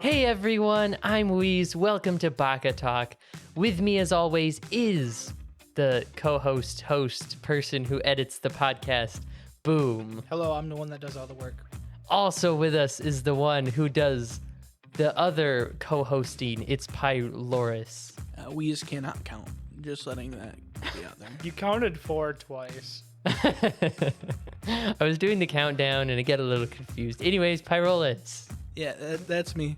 Hey everyone, I'm Weez. Welcome to Baka-Talk. With me as always is the co-host, person who edits the podcast, Boom. Hello, I'm the one that does all the work. Also with us is the one who does the other co-hosting. It's Pyrolis. Weez cannot count. Just letting that be out there. You counted 4 twice. I was doing the countdown and I get a little confused. Anyways, Pyrolis. Yeah, that's me.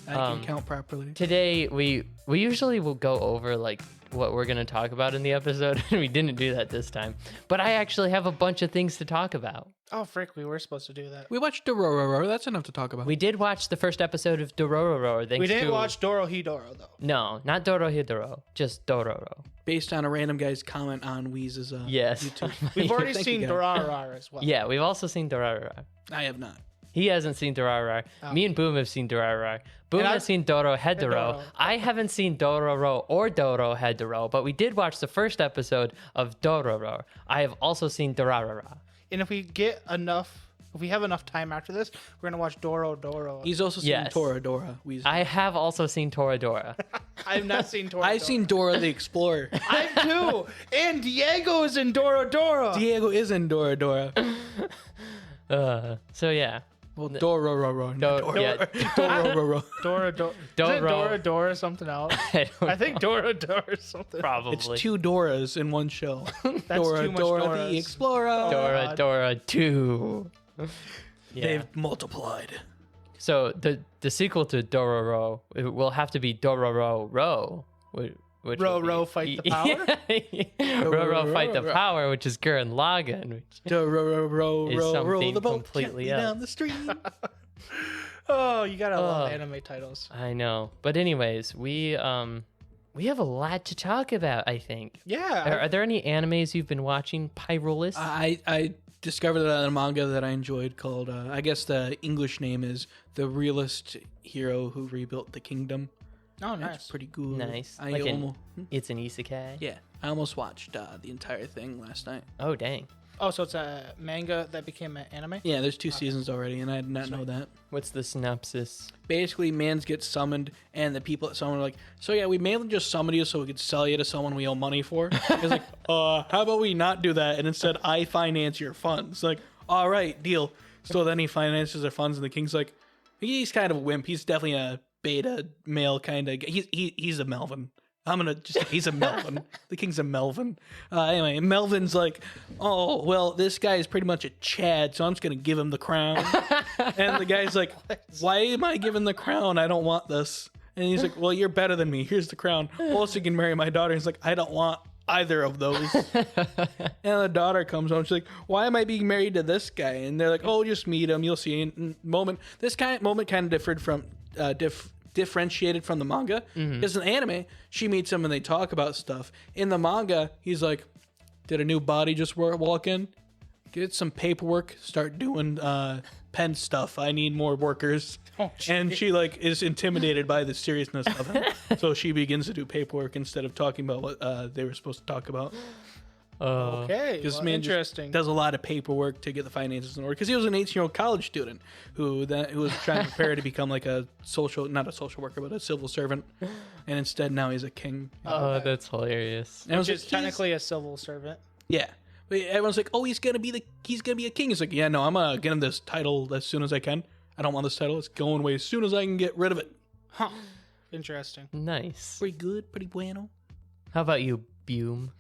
I can count properly. Today we usually will go over like what we're gonna talk about in the episode, and we didn't do that this time. But I actually have a bunch of things to talk about. Oh, frick, we were supposed to do that. We watched Dororo. That's enough to talk about. We did watch the first episode of Dororo. We didn't watch Dorohedoro, though. No, not Dorohedoro, just Dororo. Based on a random guy's comment on Weez's Yes. YouTube. We've already Thank seen you, guy. Dororo as well. Yeah, we've also seen Dororo. I have not. He hasn't seen Dororo. Me and Boom have seen Dororo. Boom And has seen Dorohedoro. Hedoro. I haven't seen Dororo or Dorohedoro, but we did watch the first episode of Dororo. I have also seen Dororo. And if we have enough time after this, we're going to watch Doro. He's also seen Yes. Toradora. Weez. I have also seen Toradora. I've not seen Doro. I've seen Dora the Explorer. I too. And Diego is in Doro. Diego is in Doradora. So yeah. Well, Dororo. Yeah. Dororo. Dora something else? I think Dora is something else. Probably. It's 2 Doras in one show. That's Dora, too much Dora Doras. the Explorer. Dora 2. Yeah. They've multiplied. So the sequel to Dororo it will have to be Dororo. Which will Row, be- fight the power? Row, fight the power, which is Gurren Lagann. Which Row Is roll something the boat completely gently down the stream. Oh, you gotta love Oh. anime titles. I know. But anyways, we have a lot to talk about, I think. Yeah. Are there any animes you've been watching, Pyrolis? I discovered that in a manga that I enjoyed called, I guess the English name is The Realist Hero Who Rebuilt the Kingdom. Oh, nice. It's pretty good. Nice. I Like almost, it's an isekai? yeah, I almost watched the entire thing last night. Oh, dang. Oh, so it's a manga that became an anime? Yeah, there's 2 seasons already, and I did not know that. What's the synopsis? Basically, mans get summoned, and the people that summon are like, so yeah, we mainly just summoned you so we could sell you to someone we owe money for. It's like, how about we not do that, and instead I finance your funds? Like, all right, deal. So then he finances their funds, and the king's like, he's kind of a wimp. He's definitely a beta male kind of. He's a Melvin. He's a Melvin. The king's a Melvin. Anyway, Melvin's like, oh, well, this guy is pretty much a Chad, so I'm just going to give him the crown. And the guy's like, why am I giving the crown? I don't want this. And he's like, well, you're better than me. Here's the crown. Also, you can marry my daughter. And he's like, I don't want either of those. And the daughter comes home. She's like, why am I being married to this guy? And they're like, oh, just meet him. You'll see. And this kind of moment kind of differed from, differentiated from the manga. Because in the anime, she meets him and they talk about stuff. In the manga, he's like, did a new body just walk in? Get some paperwork. Start doing pen stuff. I need more workers. Oh, And she like is intimidated by the seriousness of him. So she begins to do paperwork instead of talking about what they were supposed to talk about. Okay, Because well, man just interesting. does a lot of paperwork to get the finances in order. Because he was an 18-year-old college student who was trying to prepare to become like not a social worker, but a civil servant. And instead now he's a king. Oh, that's hilarious. And I was Which like, is technically a civil servant. yeah. But everyone's like, oh, he's gonna be a king. He's like, yeah, no, I'm gonna get him this title as soon as I can. I don't want this title. It's going away as soon as I can get rid of it. Huh. Interesting. Nice. Pretty good, pretty bueno. How about you, Boom?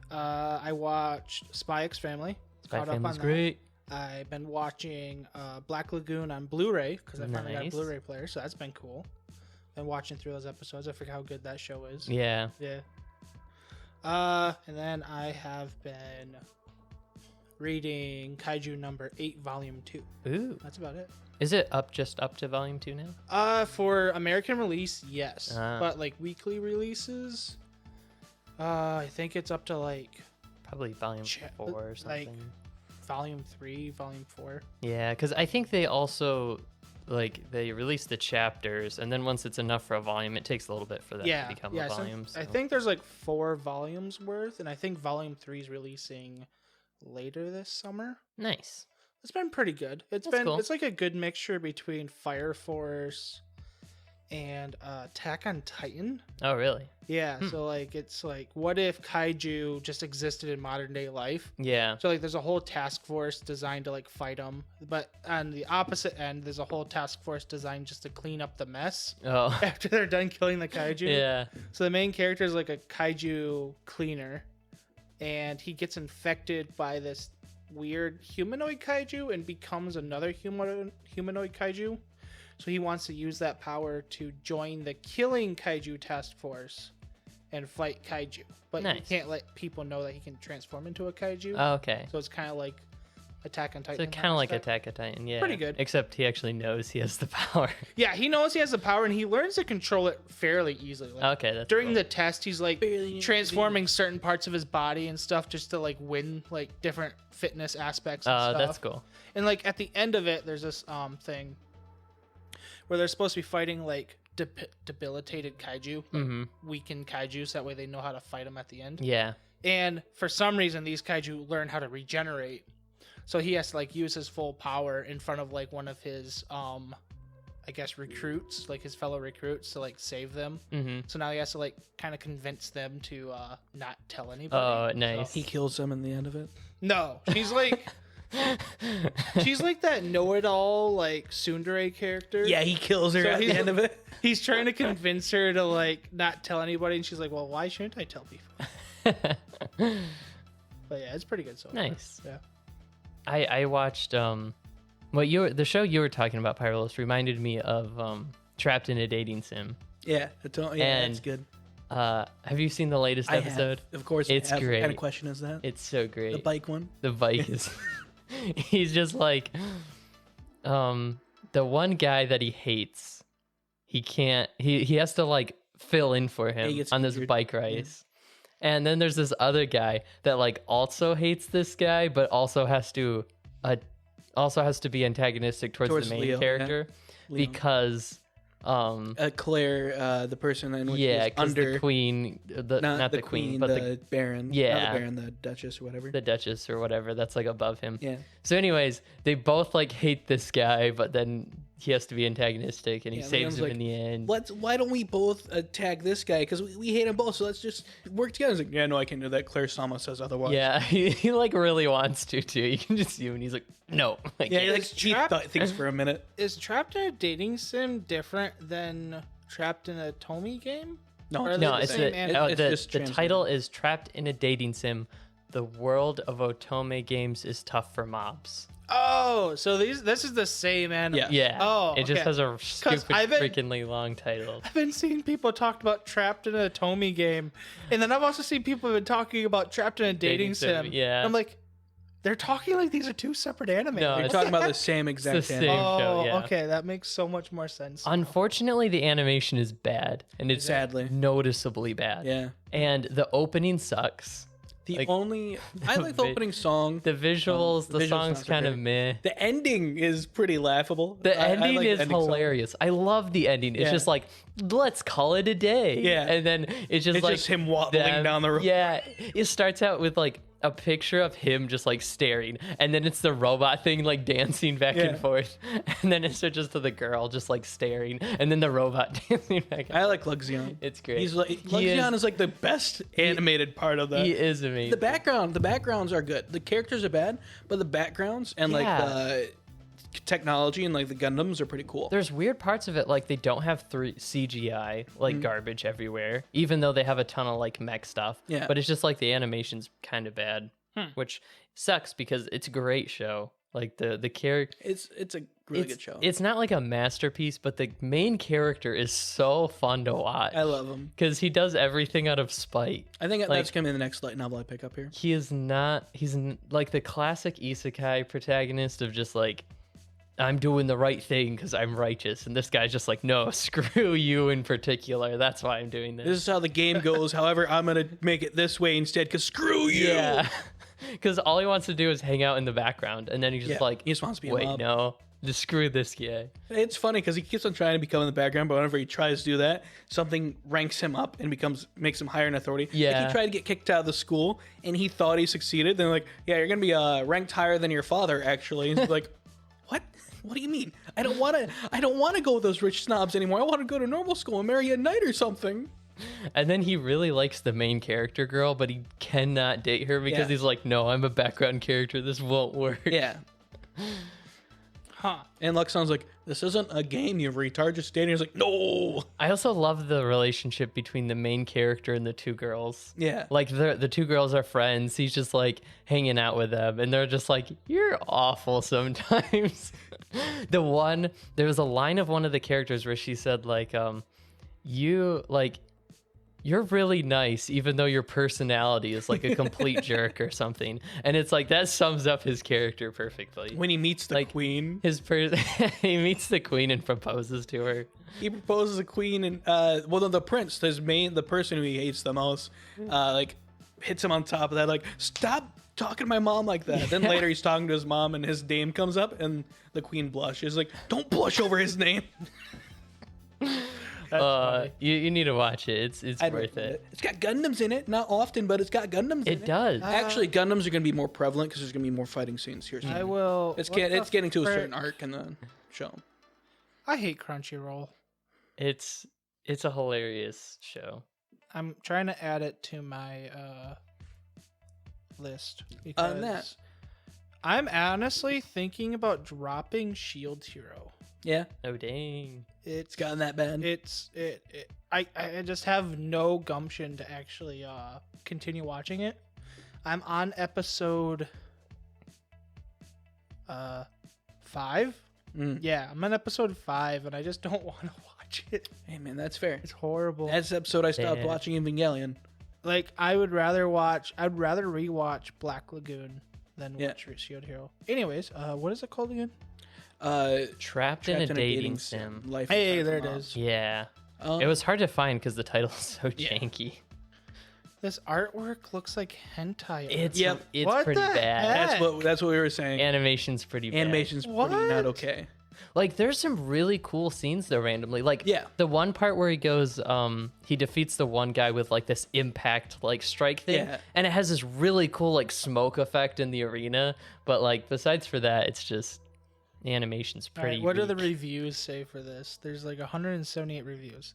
I watched Spy X Family. Spy Caught up Family's on that. great. I've been watching Black Lagoon on Blu-ray because I finally got a Nice. Blu-ray player, so that's been cool. Been watching through those episodes. I forget how good that show is. Yeah. Yeah. And then I have been reading Kaiju number 8, volume 2. Ooh. That's about it. Is it just up to volume 2 now? For American release, yes. Ah. But like weekly releases, I think it's up to like Probably volume 4 or something. like volume 3, volume 4. Yeah, because I think they also they release the chapters, and then once it's enough for a volume, it takes a little bit for that to become a so volume. I think there's like 4 volumes worth, and I think volume 3 is releasing later this summer. Nice. It's been pretty good. That's cool. It's like a good mixture between Fire Force and Attack on Titan. Oh, really? Yeah, so like it's like, what if kaiju just existed in modern day life? Yeah. So like there's a whole task force designed to like fight them, but on the opposite end there's a whole task force designed just to clean up the mess Oh. after they're done killing the kaiju. Yeah. So the main character is like a kaiju cleaner, and he gets infected by this weird humanoid kaiju and becomes another humanoid kaiju. So he wants to use that power to join the killing kaiju task force and fight kaiju. But he Nice. can't let people know that he can transform into a kaiju. Oh, okay. So it's kind of like Attack on Titan. So in that kind of like aspect. Attack on Titan, yeah. Pretty good. Except he actually knows he has the power. Yeah, he knows he has the power and he learns to control it fairly easily. Like, Okay, that's during cool. the test, he's like transforming certain parts of his body and stuff just to like win like different fitness aspects and stuff. That's cool. And like at the end of it, there's this thing where they're supposed to be fighting like debilitated kaiju, like, weakened kaiju, so that way they know how to fight them at the end. Yeah. And for some reason, these kaiju learn how to regenerate. So he has to like use his full power in front of like one of his, I guess, recruits, like his fellow recruits, to like save them. Mm-hmm. So now he has to like kind of convince them to not tell anybody. Oh, nice. He kills them in the end of it. No, she's like. She's like that know-it-all like tsundere character. Yeah, he kills her So at the he's- end of it. He's trying to convince her to like not tell anybody, and she's like, "Well, why shouldn't I tell people?" But yeah, it's pretty good so far. Nice. Yeah. I watched the show you were talking about, Pyrolis, reminded me of Trapped in a Dating Sim. Yeah, yeah, And- that's good. Have you seen the latest episode? Of course, It's I have. great. What kind of question is that? It's so great. The bike one? The bike is he's just like the one guy that he hates, he can't he has to like fill in for He him gets on this injured. bike race. And then there's this other guy that like also hates this guy but also has to be antagonistic towards the main Leo, yeah. character Leo. because Claire, the person in which yeah, is because under the queen, not the queen, but the Baron. Yeah. Not the Baron, the Duchess or whatever. the Duchess or whatever that's like above him. Yeah. So, anyways, they both like hate this guy, but then he has to be antagonistic, and he Yeah, saves Leon's him like, in the end. Why don't we both attack this guy? Because we hate him both, so let's just work together. He's like, yeah, no, I can do that. Claire Sama says otherwise. Yeah, he like really wants to too. You can just see him, and he's like, no. I Yeah, can't. like, he thinks for a minute. Is Trapped in a Dating Sim different than Trapped in a Otome game? No, Or are they no, the it's same the, anime? It's the just translated. title is Trapped in a Dating Sim. The world of Otome games is tough for mobs. Oh, so this is the same anime. Yeah. Yeah. Oh, it just okay. has a stupid, I've been- freakingly long title. I've been seeing people talk about Trapped in a Otome game, and then I've also seen people have been talking about Trapped in a Dating Sim. yeah. And I'm like, they're talking like these are two separate anime. No, Like, You're it's- talking about the same exact the same. anime. show, yeah. okay, that makes so much more sense. Unfortunately, the animation is bad, and it's Sadly. noticeably bad. Yeah. And the opening sucks. The Like- only... I like the opening song. The visuals, the the visual song's sounds are kind of great. meh. The ending is pretty laughable. The I ending like the is ending song. hilarious. I love the ending. It's Yeah. just like, let's call it a day. Yeah. And then it's just It's like just him waddling down the road. Yeah. It starts out with like a picture of him just like staring, and then it's the robot thing like dancing back Yeah. and forth, and then it switches to the girl just like staring, and then the robot dancing back and I like Luxion. It's great. He's like He Luxion is like the best animated part of that. He is amazing. The backgrounds are good. The characters are bad, but the backgrounds and like Yeah. the technology and like the Gundams are pretty cool. There's weird parts of it, like they don't have CGI, like garbage everywhere, even though they have a ton of like mech stuff. Yeah. But it's just like the animation's kind of bad, which sucks because it's a great show. Like the character, It's a really good show. It's not like a masterpiece, but the main character is so fun to watch. I love him. Because he does everything out of spite. I think like- that's gonna be the next light novel I pick up here. He is not, like the classic isekai protagonist of just like, I'm doing the right thing because I'm righteous. And this guy's just like, no, screw you in particular. That's why I'm doing This this. is how the game goes. However, I'm gonna make it this way instead. Cause screw you. Yeah. Because all he wants to do is hang out in the background. And then he's just Yeah, like, he just wants to be a wait, mob. no, just screw this guy. It's funny because he keeps on trying to become in the background, but whenever he tries to do that, something ranks him up and makes him higher in authority. Yeah. Like he tried to get kicked out of the school, and he thought he succeeded. Then like, yeah, you're gonna be ranked higher than your father, actually. And he's like, what? What do you mean? I don't want to go with those rich snobs anymore. I want to go to normal school and marry a knight or something. And then he really likes the main character girl, but he cannot date her because he's like, no, I'm a background character. This won't work. Yeah. Huh. And Lux sounds like, this isn't a game, you retard. Just standing. He's like, no. I also love the relationship between the main character and the two girls. Yeah. Like the two girls are friends. He's just like hanging out with them, and they're just like, you're awful sometimes. There was a line of one of the characters where she said like, you're really nice, even though your personality is like a complete jerk or something. And it's like, that sums up his character perfectly. When he meets the queen. He meets the queen and proposes to her. He proposes the queen and, the prince, the person who he hates the most, like hits him on top of that, like, stop talking to my mom like that. Then later he's talking to his mom and his name comes up and the queen blushes. Like, don't blush over his name. You need to watch it. It's worth it. It's got Gundams in it. Not often, but it's got Gundams in it. It does. Actually, Gundams are going to be more prevalent because there's going to be more fighting scenes here soon. I will. It's getting to a certain arc in the show. I hate Crunchyroll. It's a hilarious show. I'm trying to add it to my list because I'm honestly thinking about dropping Shield Hero. Yeah. Oh dang. It's gotten that bad. I just have no gumption to actually continue watching it. I'm on episode 5. Yeah, I'm on episode 5 and I just don't want to watch it. Hey man, that's fair. It's horrible. That's the episode I stopped watching Evangelion. Like I'd rather rewatch Black Lagoon than watch Shield Hero. Anyways, what is it called again? Trapped in a dating sim. Life hey, there it is. Yeah. It was hard to find because the title is so janky. This artwork looks like hentai. It's What pretty the bad. heck? That's what we were saying. Animation's pretty bad. Animation's pretty not okay. Like there's some really cool scenes though randomly. Like the one part where he goes he defeats the one guy with like this impact like strike thing. Yeah. And it has this really cool like smoke effect in the arena. But like besides for that, it's just the animation's pretty What do the weak. reviews say for this? There's like 178 reviews.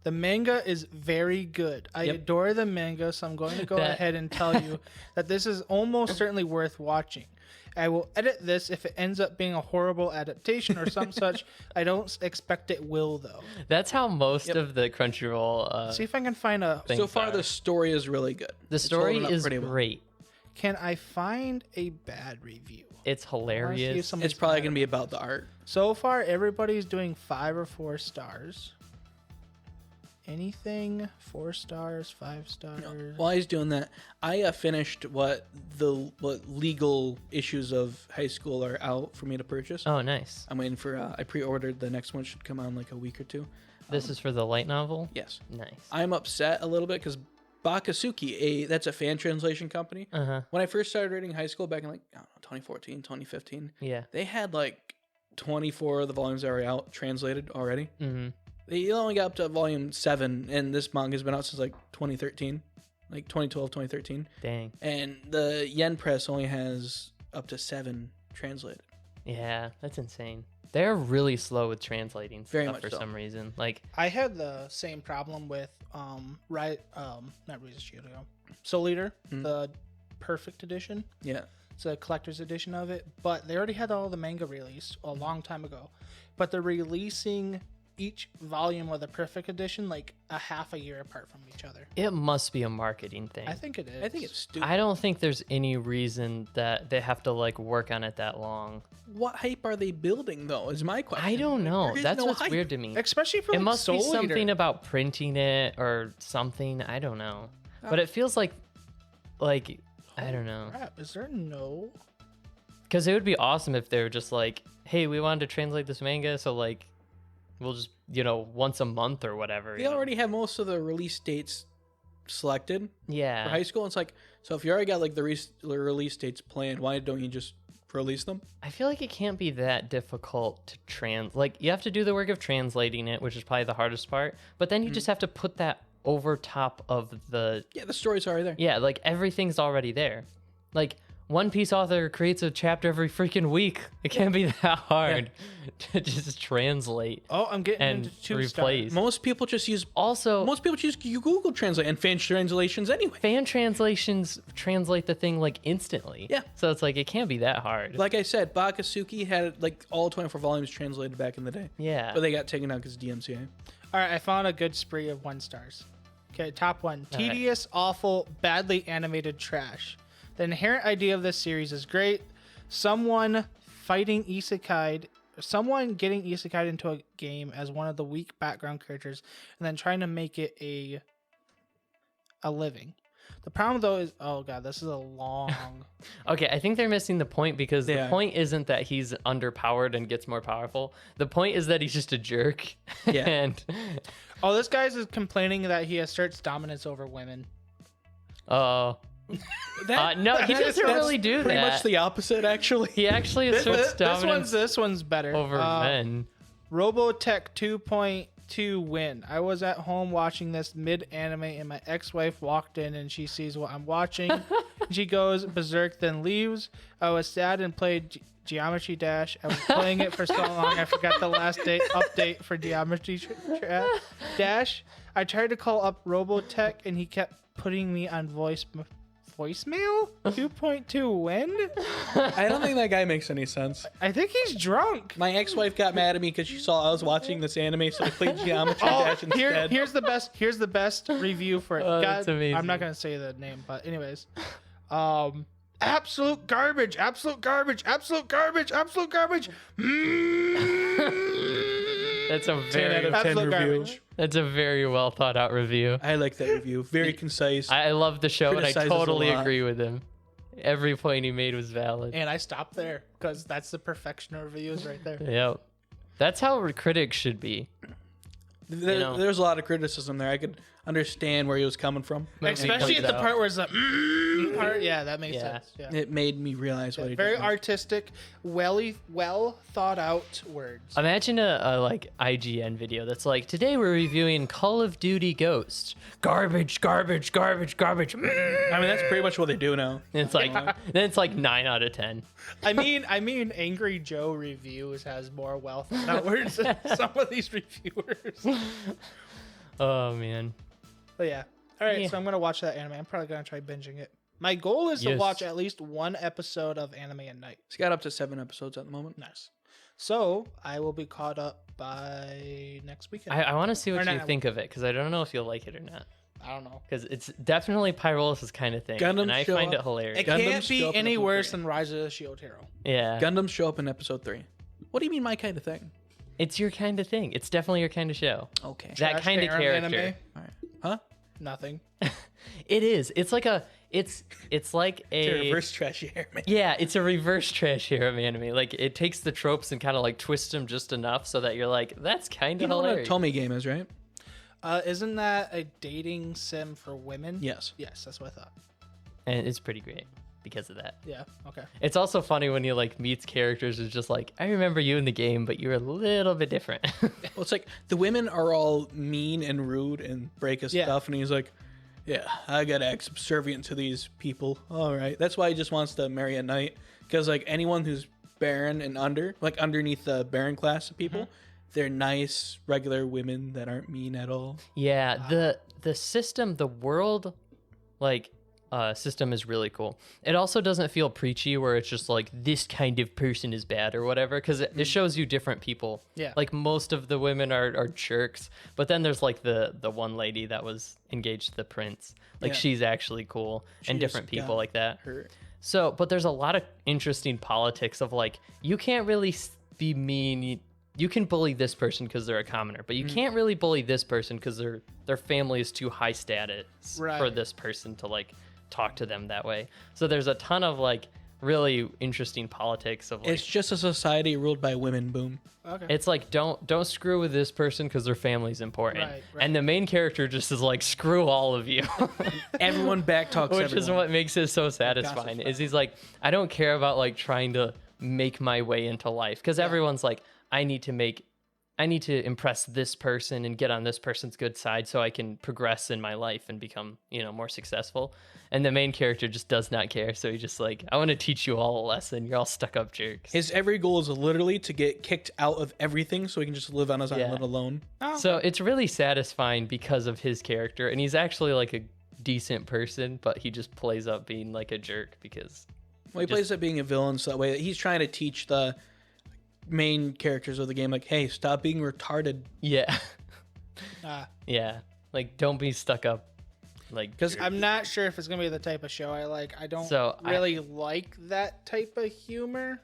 The manga is very good. I adore the manga, so I'm going to go ahead and tell you that this is almost certainly worth watching. I will edit this if it ends up being a horrible adaptation or some such. I don't expect it will, though. That's how most of the Crunchyroll see if I can find a... So far, the story is really good. The story is great. Can I find a bad review? It's hilarious. It's probably going to be about the art. So far, everybody's doing 5 or 4 stars. Anything 4 stars, 5 stars. No. While he's doing that, I finished what legal issues of High School are out for me to purchase. Oh, nice. I'm waiting for. I pre-ordered. The next one should come out in like a week or two. This is for the light novel. Yes. Nice. I'm upset a little bit because Bakasuki, that's a fan translation company. When I first started reading High School back in like 2014, 2015, they had like 24 of the volumes that were out translated already. They only got up to volume 7, and this manga's been out since like 2013, like 2012, 2013. Dang. And the Yen Press only has up to 7 translated. Yeah, that's insane. They're really slow with translating stuff for some reason. Like I had the same problem with not Rise of Shield, Soul Eater, the Perfect Edition. Yeah. It's a collector's edition of it, but they already had all the manga released a long time ago. But they're releasing each volume of the Perfect Edition like a half a year apart from each other. it must be a marketing thing. I think it is. I think it's stupid. I don't think there's any reason that they have to like work on it that long. What hype are they building though? Is my question. I don't know. There is That's no what's hype. weird to me. Especially for It like must be Soul something Eater. about printing it or something. I don't know. But it feels like I don't know. Crap, is there no? Because it would be awesome if they were just like, hey, we wanted to translate this manga, so like we'll just, once a month or whatever. They already have most of the release dates selected Yeah. for High School. It's like, so if you already got like the release dates planned, why don't you just release them? I feel like it can't be that difficult to like you have to do the work of translating it, which is probably the hardest part, but then you just have to put that over top of the Yeah, the story's already there. like everything's already there. Like One Piece author creates a chapter every freaking week. It can't be that hard to just translate. Oh, I'm getting and into 2 replace. stars. Most people just use Google Translate and fan translations anyway. Fan translations translate the thing like instantly. Yeah. So it's like it can't be that hard. Like I said, Bakasuki had like all 24 volumes translated back in the day. Yeah. But they got taken out because of DMCA. All right, I found a good spree of 1 stars. Okay, top 1. All right. Tedious, awful, badly animated trash. The inherent idea of this series is great. Someone getting isekai'd into a game as one of the weak background characters and then trying to make it a living. The problem though is, oh god, this is a long. Okay, I think they're missing the point because the Yeah. point isn't that he's underpowered and gets more powerful. The point is that he's just a jerk. Yeah. And Oh, this guy's is complaining that he asserts dominance over women. no, he That's doesn't really do pretty that. much the opposite, actually. He actually asserts dominance This one's better. over men. Robotech 2.2 win. I was at home watching this mid-anime and my ex-wife walked in and she sees what I'm watching. She goes berserk, then leaves. I was sad and played Geometry Dash. I was playing it for so long I forgot the last day update for Geometry Dash. I tried to call up Robotech and he kept putting me on voicemail. 2.2 win? I don't think that guy makes any sense. I think he's drunk. My ex-wife got mad at me because she saw I was watching this anime, so I played Geometry Dash instead. Here's the best review for it. Oh, that's amazing. I'm not gonna say the name, but anyways, absolute garbage, absolute garbage, absolute garbage, absolute garbage. That's a 10 out very of 10 Absolute review. garbage. that's a very well thought out review. I like that review. Very concise. I love the show and I Criticizes a totally lot. agree with him. Every point he made was valid. And I stopped there because that's the perfection of reviews right there. Yep. That's how critics should be. know. There's a lot of criticism there. I could understand where he was coming from. Especially at the out. part where it's the part. Yeah, that makes Yeah. sense. Yeah. It made me realize what he Very did. artistic, well thought out words. Imagine a like IGN video that's like, today we're reviewing Call of Duty Ghost. Garbage, garbage, garbage, garbage. I mean, that's pretty much what they do now. And it's like then it's like 9 out of 10. I mean, Angry Joe Reviews has more well thought out words than some of these reviewers. Oh man. But yeah. All right, Yeah. so I'm gonna watch that anime. I'm probably gonna try binging it. My goal is to Yes. watch at least one episode of anime a night. It's got up to 7 episodes at the moment. Nice. So I will be caught up by next weekend. I want to see what Or you not- think of it because I don't know if you'll like it or not. I don't know. Because it's definitely Pyrolis' kind of thing, Gundam and I show find it up. hilarious. It Gundams can't be show up in any episode worse 3. than Rise of the Shield Hero. Yeah, Gundams show up in episode 3. What do you mean my kind of thing? it's your kind of thing. It's definitely your kind of show. Okay. That Trash kind of harem character. anime? All right. Huh? Nothing. It is. It's like a. It's like It's a a. reverse trashy anime. Yeah, it's a reverse trash harem anime. Like it takes the tropes and kind of like twists them just enough so that you're like, that's kind You of know what a hilarious. Otome game is, right? Isn't that a dating sim for women? Yes. Yes, that's what I thought. And it's pretty great because of that. Yeah. Okay. It's also funny when you like meets characters who's just like, I remember you in the game, but you're a little bit different. Well, it's like the women are all mean and rude and break his Yeah. stuff, and he's like, "Yeah, I gotta act subservient to these people." All right, that's why he just wants to marry a knight, because like anyone who's Baron and underneath the Baron class of people, they're nice, regular women that aren't mean at all. Yeah, the system, the world, like system is really cool. It also doesn't feel preachy where it's just like this kind of person is bad or whatever, because it shows you different people. Yeah. Like most of the women are jerks, but then there's like the one lady that was engaged to the prince. Like Yeah. she's actually cool, and She different just people got like that. Her. So, but there's a lot of interesting politics of like, you can't really be mean. You can bully this person because they're a commoner, but you can't really bully this person because their family is too high status for Right. this person to like talk to them that way. So there's a ton of like really interesting politics of like, It's just a society ruled by women. Boom. Okay. it's like don't screw with this person because their family's important. Right. And the main character just is like, screw all of you. Everyone backtalks Which everyone. is what makes it so satisfying. Is he's like, I don't care about like trying to make my way into life, because everyone's like, I need to make I need to impress this person and get on this person's good side so I can progress in my life and become, more successful. And the main character just does not care. So he's just like, I want to teach you all a lesson. You're all stuck up jerks. His every goal is literally to get kicked out of everything so he can just live on his island alone. Oh. So it's really satisfying because of his character. And he's actually like a decent person, but he just plays up being like a jerk because... Well, he plays up being a villain so that way he's trying to teach the main characters of the game, like, hey, stop being retarded. Yeah. Yeah. Like, don't be stuck up. Like, because I'm not sure if it's gonna be the type of show I like. I don't really like that type of humor.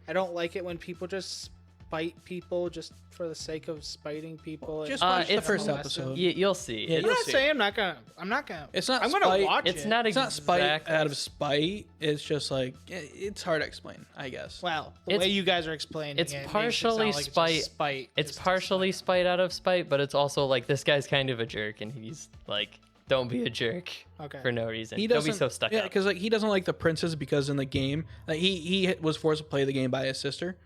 I don't like it when people just spite people just for the sake of spiting people. Just watch the it's first episode. you'll see. Yeah, I'm you'll not see. saying I'm not gonna. It's not I'm spite. gonna watch It's it. not It's not spite exactly out of spite. It's just like it's hard to explain, I guess. Well, the It's- way you guys are explaining it's it makes it partially sound like it's just spite. It's just partially spite out of spite, but it's also like this guy's kind of a jerk, and he's like, don't be a jerk Okay. for no reason. He Don't doesn't be so stuck yeah, up. because like he doesn't like the princess because in the game, like he was forced to play the game by his sister,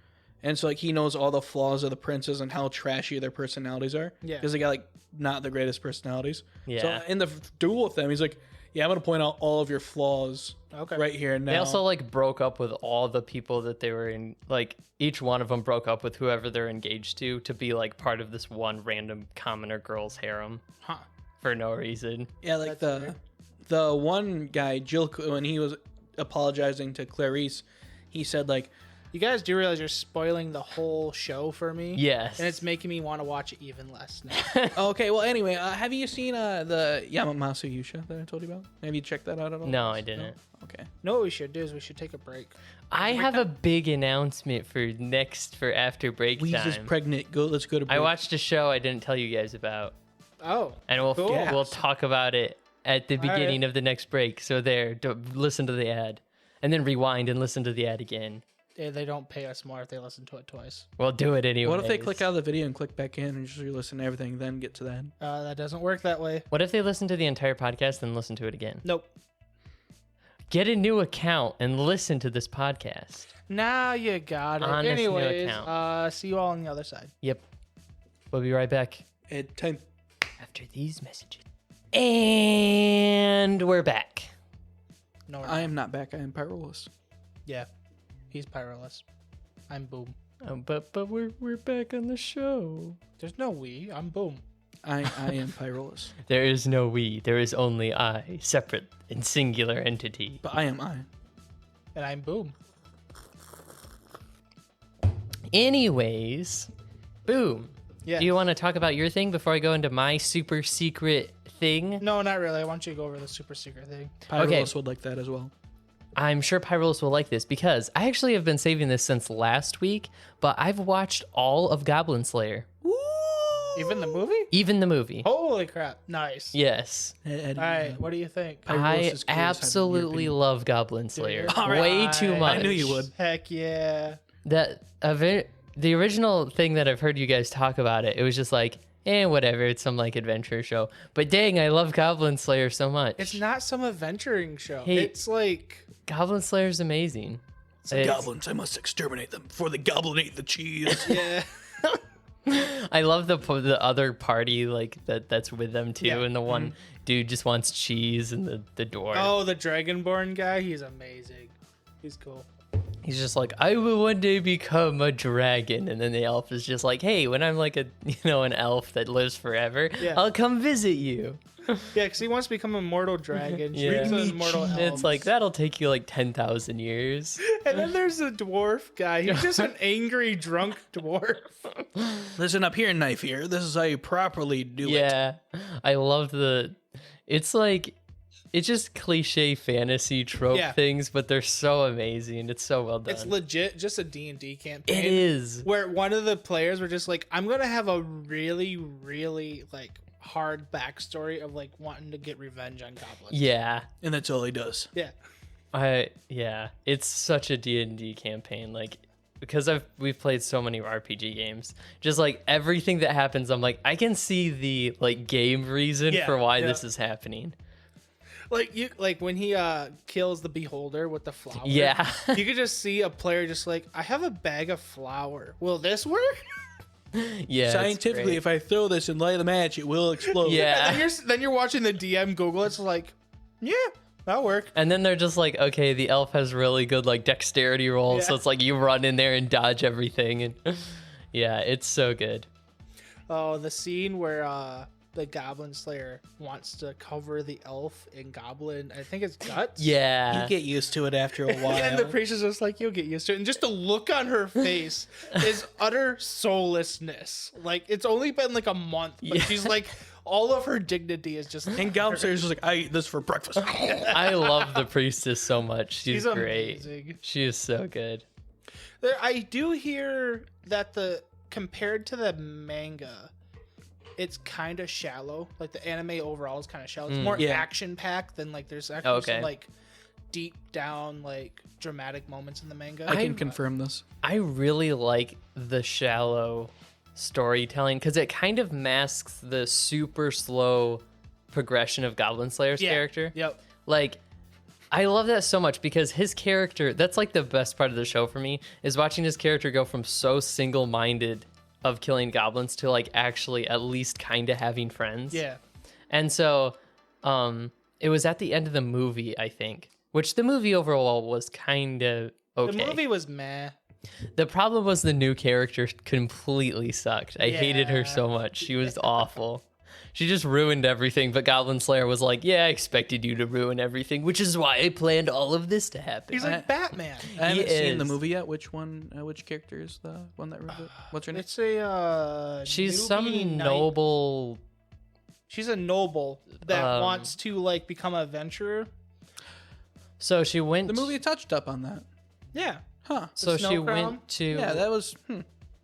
and so like he knows all the flaws of the princes and how trashy their personalities are. Yeah. because they got like not the greatest personalities. Yeah. So in the duel with them, he's like, yeah, I'm gonna point out all of your flaws. Okay. Right here and now. They also like broke up with all the people that they were in. Like each one of them broke up with whoever they're engaged to be like part of this one random commoner girl's harem Huh. for no reason. Yeah, like That's weird. the one guy, Jill, when he was apologizing to Clarice, he said like, You guys do realize you're spoiling the whole show for me? Yes. And it's making me want to watch it even less now. okay, well anyway, have you seen the Yamamasu Yusha that I told you about? Have you checked that out at all? No, I didn't. Okay. know what we should do is we should take a break. I have a big announcement for after break Weez is time. pregnant. Let's go to break. I watched a show I didn't tell you guys about, Oh. and we'll Cool. we'll talk about it at the All right. beginning of the next break. So listen to the ad, and then rewind and listen to the ad again. They don't pay us more if they listen to it twice. We'll do it anyway. What if they click out of the video and click back in and just listen to everything, then get to that? That doesn't work that way. What if they listen to the entire podcast and listen to it again? Nope. Get a new account and listen to this podcast. Now you got it. On this new Anyways, account. see you all on the other side. Yep. We'll be right back At time. after these messages. And we're back. No, we're I not. am not back. I am Pyrolis. Yeah. He's Pyrolis. I'm Boom. But we're back on the show. There's no we. I'm Boom. I am Pyrolis. There is no we. There is only I, separate and singular entity. But I am I. And I'm Boom. Anyways, boom. Yeah. Do you want to talk about your thing before I go into my super secret thing? No, not really. I want you to go over the super secret thing. Pyrolis Okay. would like that as well. I'm sure Pyrolis will like this because I actually have been saving this since last week, but I've watched all of Goblin Slayer, Even the movie? even the movie. Holy crap. Nice. Yes. All right. What do you think? Pyrolis I is curious how your absolutely opinion- love Goblin Slayer. All Way right. too much. I knew you would. Heck yeah. The original thing that I've heard you guys talk about it was just like, whatever, it's some like adventure show. But dang, I love Goblin Slayer so much. It's not some adventuring show. Hey. It's like Goblin Slayer's amazing. It's- Goblins, I must exterminate them before the goblin ate the cheese. yeah. I love the other party like that's with them too, Yeah. and the one dude just wants cheese and the door. Oh, the Dragonborn guy. He's amazing. He's cool. He's just like, I will one day become a dragon, and then the elf is just like, hey, when I'm like an elf that lives forever, Yeah. I'll come visit you. Yeah, because he wants to become a mortal dragon. She Yeah. brings an immortal And it's like that'll take you like 10,000 years. And then there's a dwarf guy. He's just an angry, drunk dwarf. Listen up here, knife here. This is how you properly do it. Yeah, I love it's like, it's just cliche fantasy trope Yeah. things, but they're so amazing. It's so well done. It's legit just a D&D campaign. It is. Where one of the players were just like, I'm going to have a really, really, like, hard backstory of, like, wanting to get revenge on goblins. Yeah. And that's all he does. Yeah. It's such a D&D campaign, like, because we've played so many RPG games, just like everything that happens, I'm like, I can see the like game reason Yeah, for why yeah. this is happening. Like when he kills the beholder with the flower. Yeah. You could just see a player just like, I have a bag of flour. Will this work? Yeah, it's Scientifically, great. if I throw this and light a match, it will explode. Yeah. Then you're watching the DM Google. It's like, yeah, that'll work. And then they're just like, okay, the elf has really good like dexterity rolls, so Yeah. it's like you run in there and dodge everything, and yeah, it's so good. Oh, the scene where the Goblin Slayer wants to cover the elf in goblin, I think it's guts. Yeah, You get used to it after a while. And the priest is just like, you'll get used to it. And just the look on her face is utter soullessness. Like, it's only been like a month, but Yeah. she's like, all of her dignity is just. And Goblin Slayer's just like, I eat this for breakfast. I love the priestess so much. She's great. amazing. She is so good. I do hear that compared to the manga, it's kind of shallow. Like the anime overall is kind of shallow. It's more Yeah. action packed than like there's actually Okay. some like deep down like dramatic moments in the manga. I can confirm this. I really like the shallow storytelling because it kind of masks the super slow progression of Goblin Slayer's character. Yep. Like, I love that so much because his character, that's like the best part of the show for me, is watching his character go from so single-minded of killing goblins to like actually at least kind of having friends. Yeah. And so it was at the end of the movie, I think, which the movie overall was kind of okay. The movie was meh. The problem was the new character completely sucked. I hated her Yeah. so much. She was awful. She just ruined everything, but Goblin Slayer was like, yeah, I expected you to ruin everything, which is why I planned all of this to happen. He's like Batman. I haven't seen the is. movie yet. Which one? Which character is the one that wrote it? What's her name? It's a She's newbie some knight. noble... She's a noble that Um, wants to like become a adventurer. So she went... The movie touched up on that. Yeah. Huh. So Snow she Crown? went to... Yeah, that was.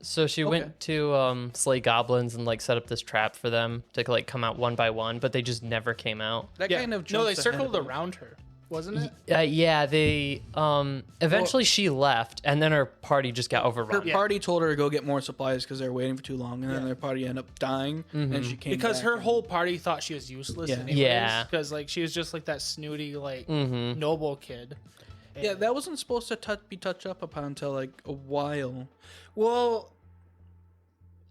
So she went to slay goblins and like set up this trap for them to like come out one by one, but they just never came out. That Yeah. kind of. No, they jumps circled ahead of it. around her, wasn't it? Yeah, they eventually she left, and then her party just got overrun. Her party told her to go get more supplies because they were waiting for too long, and then Yeah. their party ended up dying, and she came Because back her and- whole party thought she was useless. Yeah. Anyways, Yeah. Because like she was just like that snooty like Mm-hmm. noble kid. Yeah, that wasn't supposed to be touched up upon until like a while. Well,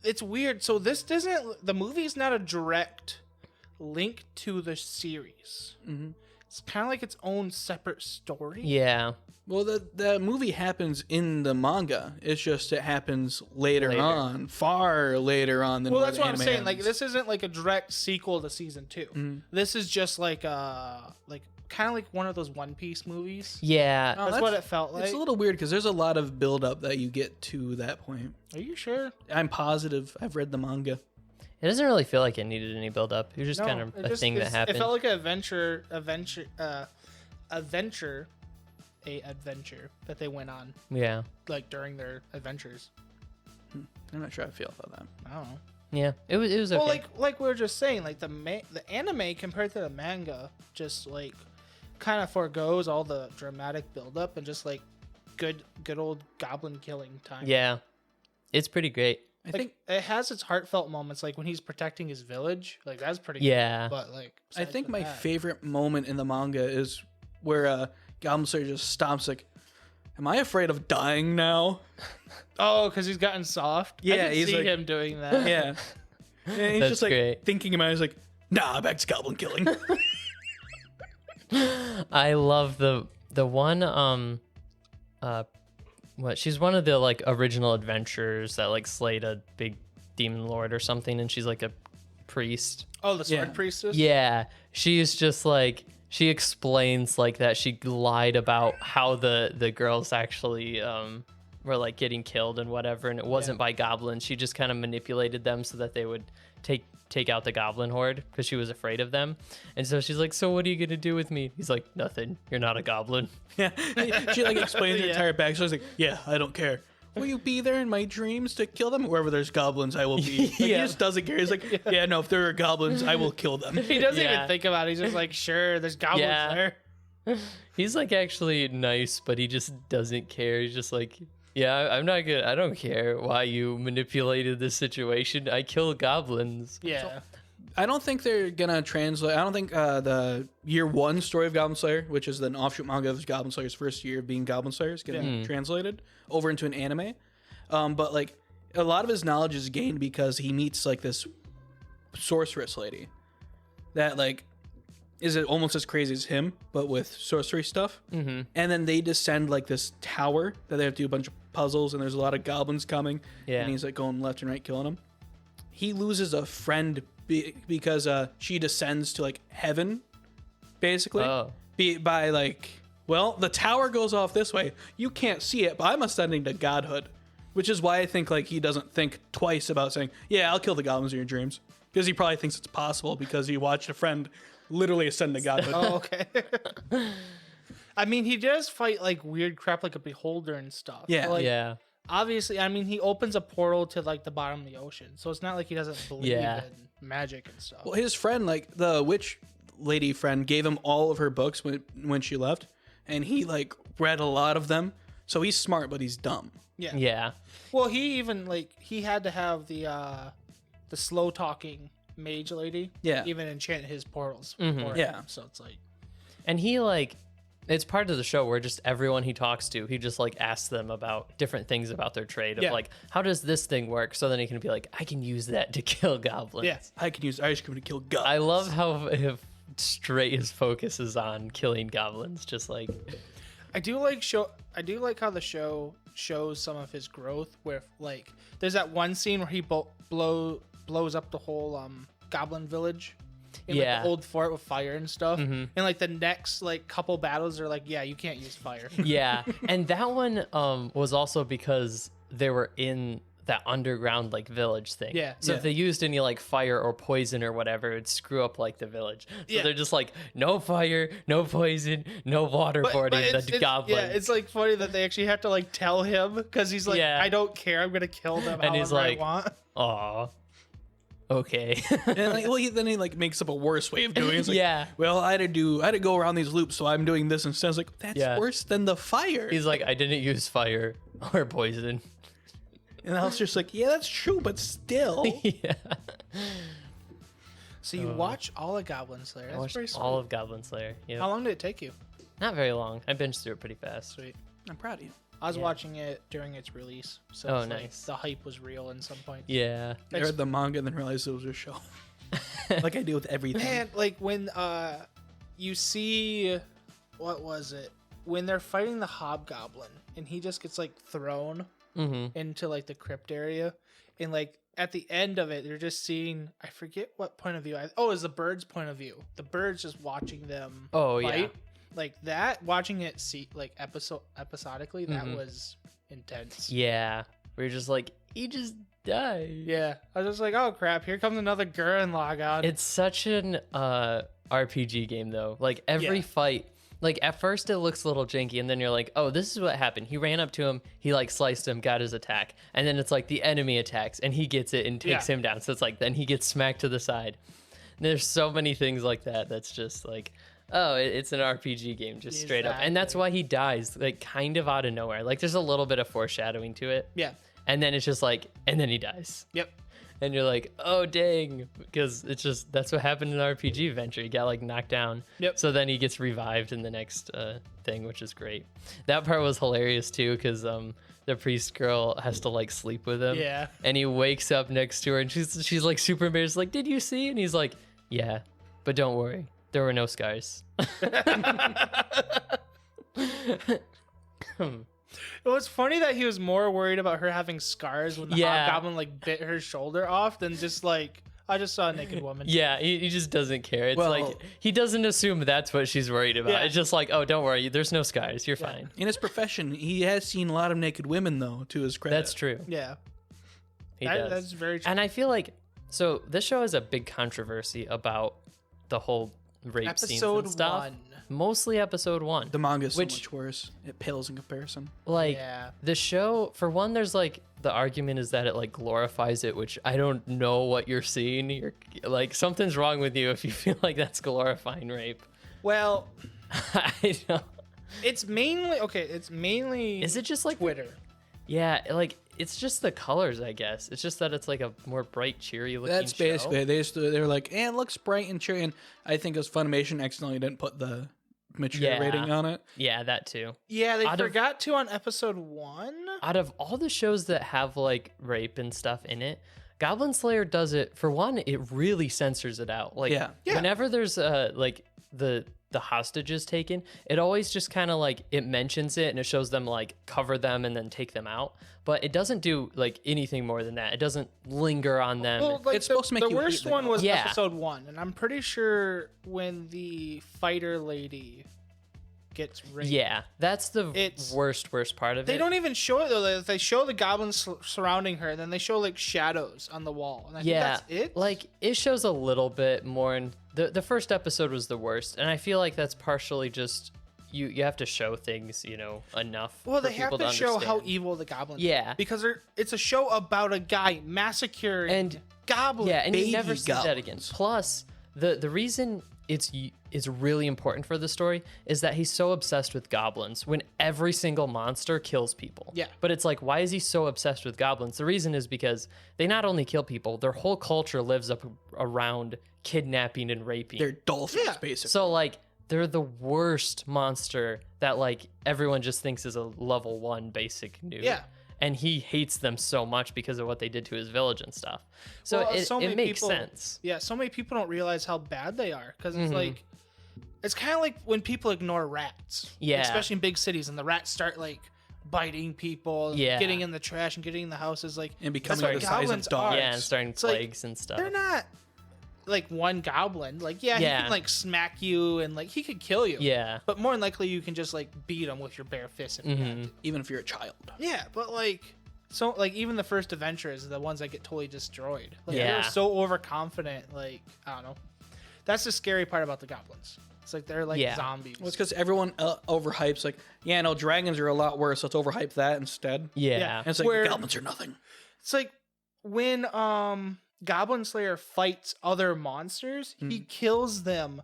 it's weird. So this doesn't. The movie's not a direct link to the series. Mhm. It's kind of like its own separate story. Yeah. Well, the movie happens in the manga. It's just it happens later. on, far later on than. Well, where that's the what I'm anime saying. Like ends. this isn't like a direct sequel to season 2. Mm-hmm. This is just like kind of like one of those One Piece movies. Yeah. Oh, That's what it felt like. It's a little weird because there's a lot of build up that you get to that point. Are you sure? I'm positive. I've read the manga. It doesn't really feel like it needed any build up. It was just kind of a thing that happened. It felt like an adventure that they went on Yeah. like during their adventures. I'm not sure how I feel about that. I don't know. Yeah. It was okay. Well, like we were just saying, like the anime compared to the manga, just like kind of forgoes all the dramatic buildup and just like good old goblin killing time. yeah. It's pretty great. I Like, think it has its heartfelt moments, like when he's protecting his village. Like that's pretty. Yeah. Good. But like, I besides think from my that- favorite moment in the manga is where Goblin Slayer just stops like, "Am I afraid of dying now?" Oh, because he's gotten soft. I Yeah, can he's see like- him doing that. Yeah, and he's That's just like great. thinking about it. He's like, "Nah, back to goblin killing." I love the one what she's one of the like original adventurers that like slayed a big demon lord or something, and she's like a priest. Oh, the sword Yeah. priestess. Yeah, she's just like she explains like that she lied about how the girls actually were like getting killed and whatever, and it wasn't by goblins. She just kind of manipulated them so that they would take out the goblin horde because she was afraid of them. And so she's like, "So what are you gonna do with me?" He's like, "Nothing. You're not a goblin." Yeah, she like explains her Yeah. entire backstory. She's like, "Yeah, I don't care. Will you be there in my dreams to kill them? Wherever there's goblins, I will be." Like, He Yeah. just doesn't care. He's like, "Yeah, no, if there are goblins, I will kill them." He doesn't Yeah. even think about it. He's just like, sure, there's goblins Yeah. there. He's like actually nice, but he just doesn't care. He's just like, "Yeah, I'm not good. I don't care why you manipulated this situation. I kill goblins." Yeah. I don't think they're gonna translate. I don't think the year one story of Goblin Slayer, which is an offshoot manga of Goblin Slayer's first year of being Goblin Slayer, is gonna be translated over into an anime. But like a lot of his knowledge is gained because he meets like this sorceress lady that like is almost as crazy as him, but with sorcery stuff. Mm-hmm. And then they descend like this tower that they have to do a bunch of puzzles, and there's a lot of goblins coming. Yeah. And he's like going left and right, killing them. He loses a friend because she descends to like heaven, basically. Oh. By like, well, the tower goes off this way. You can't see it, but I'm ascending to godhood, which is why I think like he doesn't think twice about saying, "Yeah, I'll kill the goblins in your dreams," because he probably thinks it's possible because he watched a friend literally ascend to godhood. Oh, okay. I mean, he does fight like weird crap, like a beholder and stuff. Yeah, like, yeah. Obviously, I mean, he opens a portal to like the bottom of the ocean, so it's not like he doesn't believe in magic and stuff. Well, his friend, like the witch lady friend, gave him all of her books when she left, and he like read a lot of them. So he's smart, but he's dumb. Yeah. Yeah. Well, he even like he had to have the slow talking mage lady. Yeah. Even enchant his portals. Mm-hmm. Yeah. So it's like, and he like. It's part of the show where just everyone he talks to, he just like asks them about different things about their trade of like, how does this thing work? So then he can be like, I can use that to kill goblins. Yeah, I can use ice cream to kill goblins. I love how straight his focus is on killing goblins. Just like, I do like how the show shows some of his growth. Where like, there's that one scene where he blows up the whole goblin village. In, like, the old fort with fire and stuff. Mm-hmm. And like the next like couple battles are like, yeah, you can't use fire. Yeah. And that one was also because they were in that underground like village thing. Yeah. So if they used any like fire or poison or whatever, it'd screw up like the village. So they're just like, no fire, no poison, no waterboarding the goblins. Yeah, it's like funny that they actually have to like tell him because he's like, I don't care, I'm gonna kill them and he's like, I want. Aw. Okay. And like, then he like makes up a worse way of doing it. It's like, well, I had to go around these loops, so I'm doing this instead. It's like, that's worse than the fire. He's like, I didn't use fire or poison. And I was just like, yeah, that's true, but still. Yeah. So you watch all of Goblin Slayer. That's pretty sweet. All of Goblin Slayer. Yep. How long did it take you? Not very long. I binged through it pretty fast. Sweet. I'm proud of you. I was watching it during its release, so nice. Like, the hype was real in some point. Yeah. I read the manga and then realized it was a show. Like I do with everything. Man, like when you see, what was it? When they're fighting the Hobgoblin and he just gets like thrown into like the crypt area, and like at the end of it, they're just seeing, I forget what point of view. It's the bird's point of view. The bird's just watching them fight. Yeah. Like that, watching it episodically, that was intense. Yeah. Where you're just like, he just died. Yeah. I was just like, oh crap, here comes another Gurren Lagann. It's such an RPG game though. Like every fight, like at first it looks a little janky, and then you're like, oh, this is what happened. He ran up to him, he like sliced him, got his attack, and then it's like the enemy attacks and he gets it and takes him down. So it's like then he gets smacked to the side. And there's so many things like that. That's just like, oh, it's an RPG game, just straight up. And that's why he dies, like, kind of out of nowhere. Like, there's a little bit of foreshadowing to it. Yeah. And then it's just like, and then he dies. Yep. And you're like, oh, dang. Because it's just, that's what happened in the RPG adventure. He got, like, knocked down. Yep. So then he gets revived in the next thing, which is great. That part was hilarious, too, because the priest girl has to, like, sleep with him. Yeah. And he wakes up next to her, and she's like, super embarrassed, like, did you see? And he's like, yeah, but don't worry. There were no scars. It was funny that he was more worried about her having scars when the Hobgoblin like bit her shoulder off than just like, I just saw a naked woman. Yeah, he just doesn't care. It's like he doesn't assume that's what she's worried about. It's just like, oh, don't worry, there's no scars, you're fine. In his profession, he has seen a lot of naked women though, to his credit. That's true. Yeah. He does. That's very true. And I feel like, so this show has a big controversy about the whole rape scenes and stuff. Episode 1. Mostly episode 1. The manga is so much worse. It pales in comparison. Like, the show, for one, there's like, the argument is that it like glorifies it, which I don't know what you're seeing. You're like, something's wrong with you if you feel like that's glorifying rape. Well, I know. It's mainly Is it just like Twitter? Yeah, like it's just the colors, I guess. It's just that it's like a more bright, cheery looking That's basically they're like, it looks bright and cheery. And I think it was Funimation accidentally didn't put the mature rating on it. Yeah, that too. Yeah, they forgot to on episode 1. Out of all the shows that have like rape and stuff in it, Goblin Slayer does it. For one, it really censors it out. Like whenever there's like the hostages taken, it always just kind of like it mentions it and it shows them like cover them and then take them out. But it doesn't do like anything more than that. It doesn't linger on them. Well, like it's supposed to make the you worst hate one was Yeah. episode 1, and I'm pretty sure when the fighter lady gets raped. Yeah, that's the worst part of it. They don't even show it though. They show the goblins surrounding her, and then they show like shadows on the wall. And I think that's it. Like it shows a little bit more. And the first episode was the worst, and I feel like that's partially just you have to show things, you know, enough. Well, for they have people to show how understand. evil the goblins. Yeah. are. Because it's a show about a guy massacring And- goblins. Yeah, and you never baby see that again. goblins. Plus, the reason it's really important for the story is that he's so obsessed with goblins when every single monster kills people. Yeah. But it's like, why is he so obsessed with goblins? The reason is because they not only kill people, their whole culture lives up around kidnapping and raping. They're dolphins, Yeah. basically. So like they're the worst monster that like everyone just thinks is a level 1 basic noob. Yeah. And he hates them so much because of what they did to his village and stuff. So Well, it many makes people- sense. Yeah, so many people don't realize how bad they are because it's Mhm. like, it's kind of like when people ignore rats. Yeah. Especially in big cities, and the rats start like biting people, and Yeah. getting in the trash and getting in the houses. Like, And becoming that's the what size of goblins dogs. are. Yeah, and starting It's like, plagues and stuff. They're not like one goblin. Like, yeah, he Yeah. can like smack you and like he could kill you. Yeah. But more than likely, you can just like beat him with your bare fist. If you had to. Even if you're a child. Yeah, but like, so like even the first adventurers, the ones that get totally destroyed. Like, Yeah. they're so overconfident. Like, I don't know. That's the scary part about the goblins. It's like they're like Yeah. zombies. Well, it's because everyone overhypes, like, yeah, no, dragons are a lot worse. Let's overhype that instead. Yeah. And it's like, Where- goblins are nothing. It's like when Goblin Slayer fights other monsters, he kills them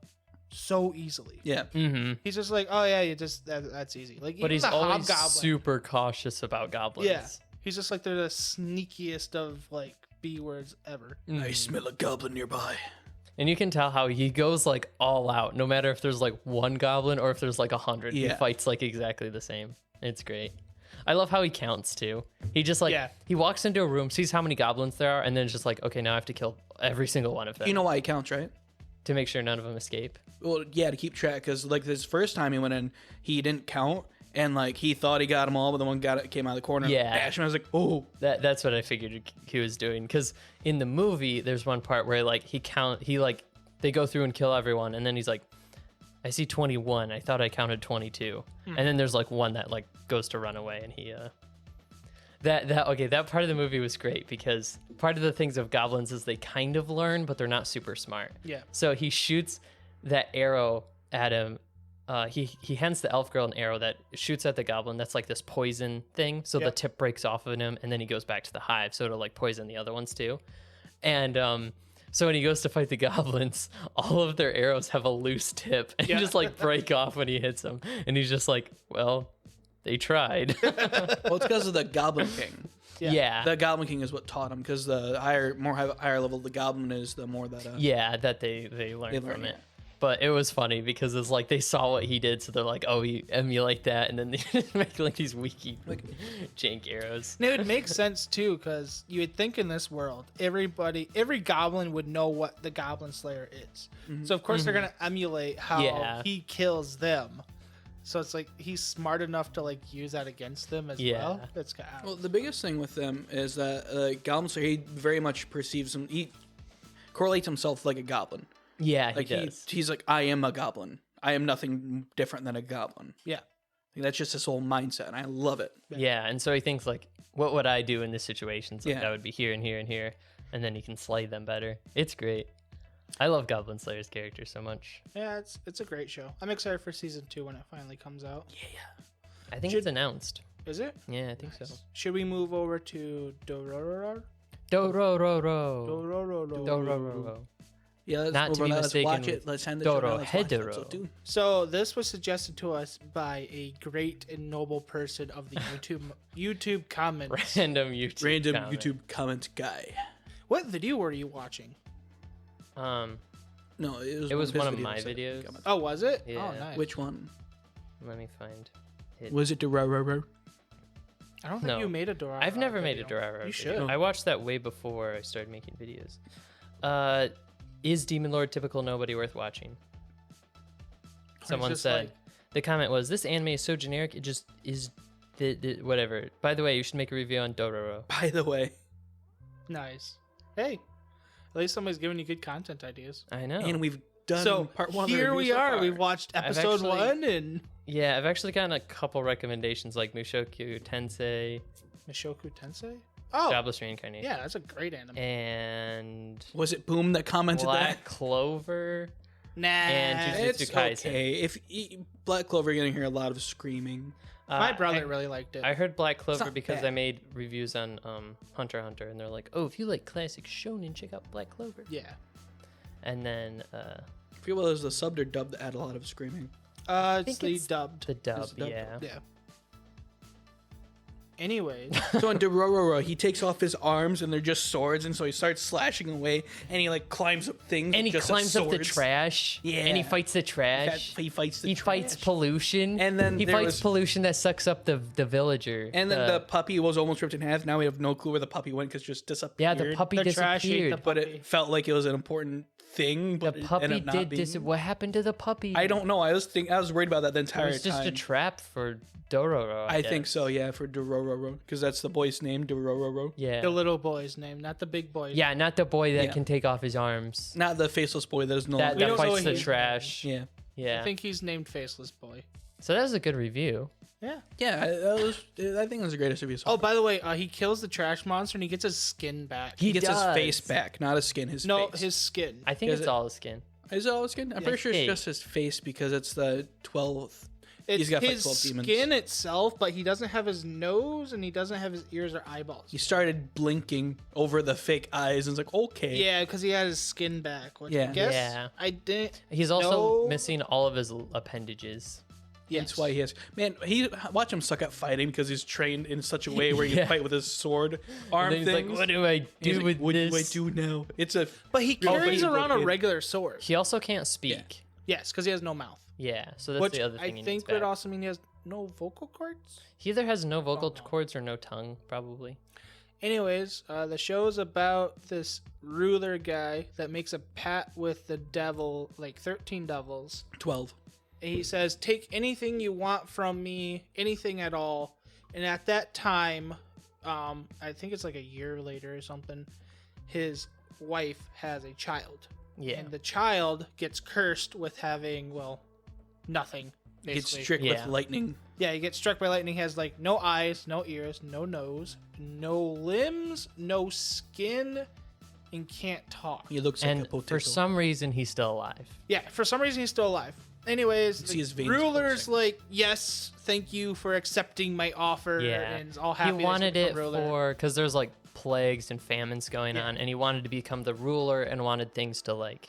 so easily. Yeah. Mm-hmm. He's just like, oh yeah, you just that's easy. Like, But even he's the always hobgoblin. super cautious about goblins. Yeah, he's just like they're the sneakiest of like B words ever. I smell a goblin nearby. And you can tell how he goes like all out, no matter if there's like one goblin or if there's like 100. He Yeah. fights like exactly the same. It's great. I love how he counts too. He just like he walks into a room, sees how many goblins there are, and then it's just like, okay, now I have to kill every single one of them. You know why he counts, right? To make sure none of them escape. Well, yeah, to keep track, because like this first time he went in, he didn't count, and like he thought he got them all, but the one came out of the corner. Yeah. And bashed him. I was like, oh, That's what I figured he was doing. Because in the movie, there's one part where like they go through and kill everyone, and then he's like, I see 21. I thought I counted 22. And then there's like one that like goes to run away, and he that part of the movie was great because part of the things of goblins is they kind of learn, but they're not super smart. Yeah. So he shoots that arrow at him. He hands the elf girl an arrow that shoots at the goblin. That's like this poison thing. So the tip breaks off of him, and then he goes back to the hive, so it'll like poison the other ones too. And so when he goes to fight the goblins, all of their arrows have a loose tip and just like break off when he hits them. And he's just like, well, they tried. well, it's because of the Goblin King. Yeah. The Goblin King is what taught him, because the higher level the goblin is, the more that. Yeah, that they learn from it. But it was funny because it's like they saw what he did, so they're like, "Oh, we emulate that," and then they just make like these wiki jank arrows. And it would make sense too, because you would think in this world, every goblin would know what the Goblin Slayer is. So of course they're gonna emulate how he kills them. So it's like he's smart enough to like use that against them as well. That's kind of, Well, the biggest thing with them is that Goblin Slayer, he very much perceives him. He correlates himself like a goblin. Yeah, Like he does. he's like, I am a goblin. I am nothing different than a goblin. yeah. Like, that's just his whole mindset, and I love it. Yeah, and so he thinks like, what would I do in this situation? So Yeah. I would be here and here and here, and then he can slay them better. It's great. I love Goblin Slayer's character so much. Yeah, it's a great show. I'm excited for season 2 when it finally comes out. I think it's announced. Is it? Yeah, I think so. Should we move over to Dororo? Dororo. Dororo. Dororo. Yeah, let's Not move to on be that. Let's mistaken watch it. with Let's end it. Doro Let's watch it. Hedoro. So, dude, So this was suggested to us by a great and noble person of the YouTube comments. Random YouTube. random comment. YouTube comment guy. What video were you watching? None No, It was one of my that videos. commented. Oh, was it? Yeah. Oh, nice. Which one? Let me find it. Was it Dororo? I don't think No. you made a Dororo. I've never made a video. Dororo. You video. should. I watched that way before I started making videos. Is Demon Lord typical nobody worth watching? Someone just said. like- The comment was, "This anime is so generic. It just is the whatever." By the way, you should make a review on Dororo. By the way. Nice. Hey, at least somebody's giving you good content ideas. I know. And we've done So part 1 of the here review we so are. far. We've watched I've episode actually- 1 and Yeah, I've actually gotten a couple recommendations like Mushoku Tensei, Mishoku Tensei. Oh, Jobless Reincarnation, yeah, that's a great anime. and Was it Boom that commented Black Clover. Nah, and Jujutsu It's Kaisen. okay. If Black Clover, you're gonna hear a lot of screaming. my brother I, really liked it. I heard Black Clover not because bad. I made reviews on Hunter x Hunter, and they're like, "Oh, if you like classic shonen, check out Black Clover." yeah. And then I forget whether it was the subbed or dubbed that had a lot of screaming. It's think the it's dubbed. the dub, It's dubbed. yeah. Yeah. Anyways, So in Dororo, he takes off his arms and they're just swords, and so he starts slashing away, and he like climbs up things. And he just as climbs up the swords. trash. Yeah. And he fights the trash. He fights the He trash. fights pollution. And then he there fights was- pollution that sucks up the villager. And then the puppy was almost ripped in half. Now we have no clue where the puppy went because just disappeared. yeah, the puppy The trash ate disappeared. the But puppy. it felt like it was an important thing. The But it puppy ended up not did being. What happened to the puppy? I don't know. I was worried about that the It entire was just time. a trap for Dororo. I think guess. so. Yeah, for Dororo, because that's the boy's name, Dororo. Yeah. the little boy's name, not the big boy. Yeah, not the boy that Yeah. can take off his arms. Not the faceless boy that is no That, longer. that don't know fights what the he's trash. Yeah, Yeah. I think he's named Faceless Boy. So that was a good review. Yeah. yeah. I think it was the greatest review. So Oh, far. by the way, he kills the trash monster and he gets his skin back. he gets does. his face back, not his skin. His No, face. his skin. I think Is it's it- all his skin. Is it all his skin? I'm pretty sure Hey. it's just his face because it's the 12th. It's He's got to fight his 12 demons. skin itself, but he doesn't have his nose and he doesn't have his ears or eyeballs. He started blinking over the fake eyes and it's like, okay. Yeah, because he had his skin back. Which I Yeah. guess Yeah. I didn't. He's also know. missing all of his appendages. Yes. That's why he has. Man, watch him suck at fighting because he's trained in such a way where he Yeah. can fight with his sword arm And then he's things. like, what do I And he's do like, with what this? do I do now? It's a. But he Oh, carries but he- around a he- regular sword. He also can't speak. Yes, because he has no mouth. Yeah, so that's Which the other I thing. he think needs would back. also mean he has no vocal cords. He either has no vocal no. cords or no tongue, probably. Anyways, the show is about this ruler guy that makes a pact with the devil, like 13 devils. 12. And he says, take anything you want from me, anything at all. And at that time, I think it's like a year later or something, his wife has a child. Yeah. And the child gets cursed with having, well, nothing. Gets Basically. struck Yeah. with lightning. Yeah, he gets struck by lightning. He has like no eyes, no ears, no nose, no limbs, no skin, and can't talk. He looks like a And potato. for some reason, he's still alive. Yeah, for some reason he's still alive. Anyways, see the his veins ruler's pulsing. like, yes, thank you for accepting my offer. Yeah. And is all He happy. to wanted it become ruler. for because there's like plagues and famines going Yeah. on, and he wanted to become the ruler and wanted things to like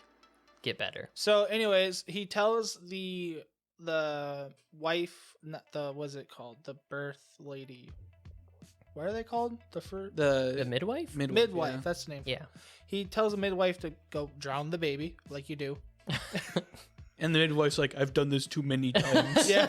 get better. So, anyways, he tells the wife, not the what's it called, the birth lady. What are they called? The The midwife? Midwife. yeah. That's the name. Yeah. He tells the midwife to go drown the baby, like you do. And the midwife's like, I've done this too many times. Yeah.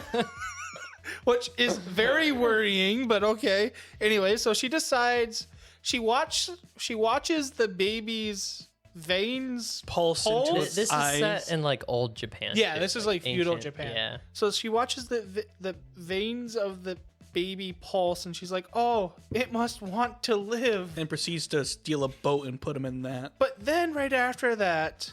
Which is very worrying, but okay. Anyway, so she decides she watches the baby's veins Pulse into Pulse? his This is eyes. set in like old Japan. Yeah, too, this is like feudal ancient- Japan. Yeah. So she watches the veins of the baby pulse and she's like, "Oh, it must want to live." and proceeds to steal a boat and put him in that. But then right after that,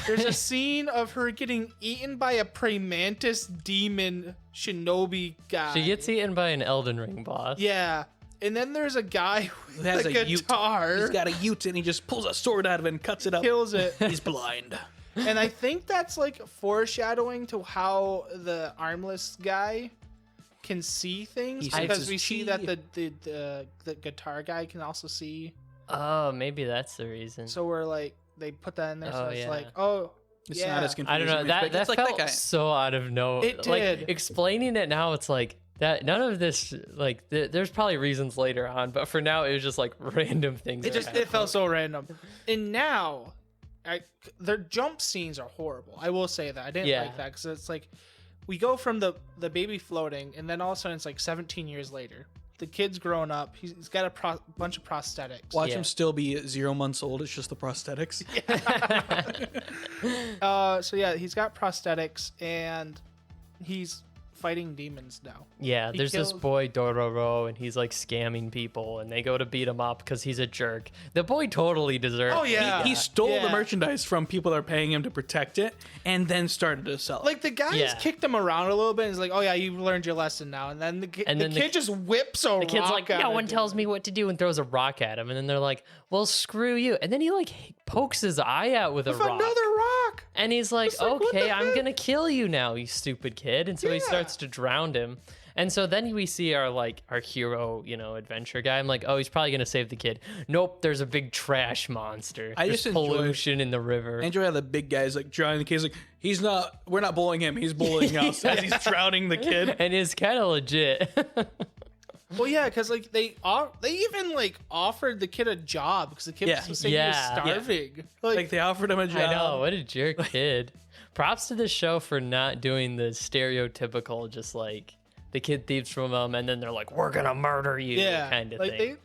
there's a scene of her getting eaten by a Premantis demon shinobi guy. She gets eaten by an Elden Ring boss. Yeah. And then there's a guy Who with has a a ute. guitar, He's got a ute and he just pulls a sword out of it and cuts it up. kills it. He's blind. And I think that's like foreshadowing to how the armless guy can see things, He senses because we see chi. that the guitar guy can also see. Oh, maybe that's the reason. So we're like, they put that in there, so Oh, it's yeah. like, oh, It's yeah. not as confusing. I don't know. as That expected. that It's like felt that guy. so out of nowhere. It Like did. explaining it now, it's like that. None of this, like, there's probably reasons later on, but for now, it was just like random things. It that just happened. it felt so random. And now, their jump scenes are horrible. I will say that I didn't like that because it's like we go from the baby floating, and then all of a sudden it's like 17 years later. The kid's grown up. He's got a bunch of prosthetics. Watch him still be 0 months old. It's just the prosthetics. So yeah, he's got prosthetics, and he's fighting demons now. Yeah, there's this boy Dororo, and he's like scamming people, and they go to beat him up because he's a jerk. The boy totally deserves. Oh yeah, he stole the merchandise from people that are paying him to protect it, and then started to sell it. Like the guys kicked him around a little bit. And he's like, "Oh yeah, you learned your lesson now." And then the kid just whips a rock. The kid's like, "No one tells him. me what to do," and throws a rock at him. And then they're like, "Well, screw you." And then he like pokes his eye out with a rock. Another rock. And he's like, what "Okay, the I'm heck?" gonna kill you now, you stupid kid." And so he starts to drown him. And so then we see our hero, adventure guy. I'm like, oh, he's probably gonna save the kid. Nope, there's a big trash monster. There's just pollution in the river. Enjoy how the big guy's like drowning the kid. He's like, we're not bullying him. He's bullying us as he's drowning the kid. And it's kind of legit. Well, yeah, because like they even like offered the kid a job because the kid was saying he was starving. Like they offered him a job. I know, what a jerk kid. Props to the show for not doing the stereotypical, just like the kid thieves from them, and then they're like, "We're gonna murder you," kind of thing.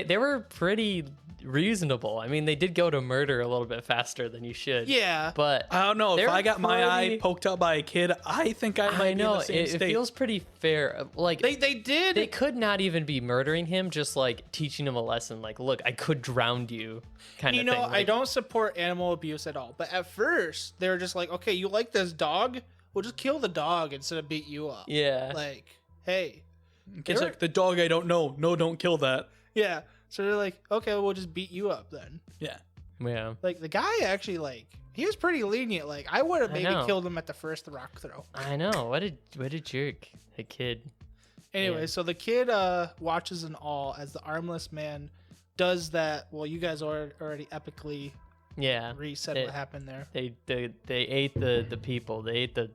They were pretty reasonable. I mean, they did go to murder a little bit faster than you should. Yeah, but I don't know if I got my eye poked out by a kid. I think I might be in the same state. It feels pretty fair. Like they could not even be murdering him, just like teaching him a lesson. Like, look, I could drown you. Kind of thing. Like, I don't support animal abuse at all. But at first, they were just like, okay, you like this dog? We'll just kill the dog instead of beat you up. Yeah. Like, hey. It's like the dog I don't know. No, don't kill that. Yeah. So they're like, okay, we'll just beat you up then. Yeah. Yeah. Like the guy actually he was pretty lenient. Like I would have maybe killed him at the first rock throw. I know. What a jerk. A kid. Anyway, so the kid watches in awe as the armless man does that. Well, you guys already epically reset what happened there. They ate the people. They ate the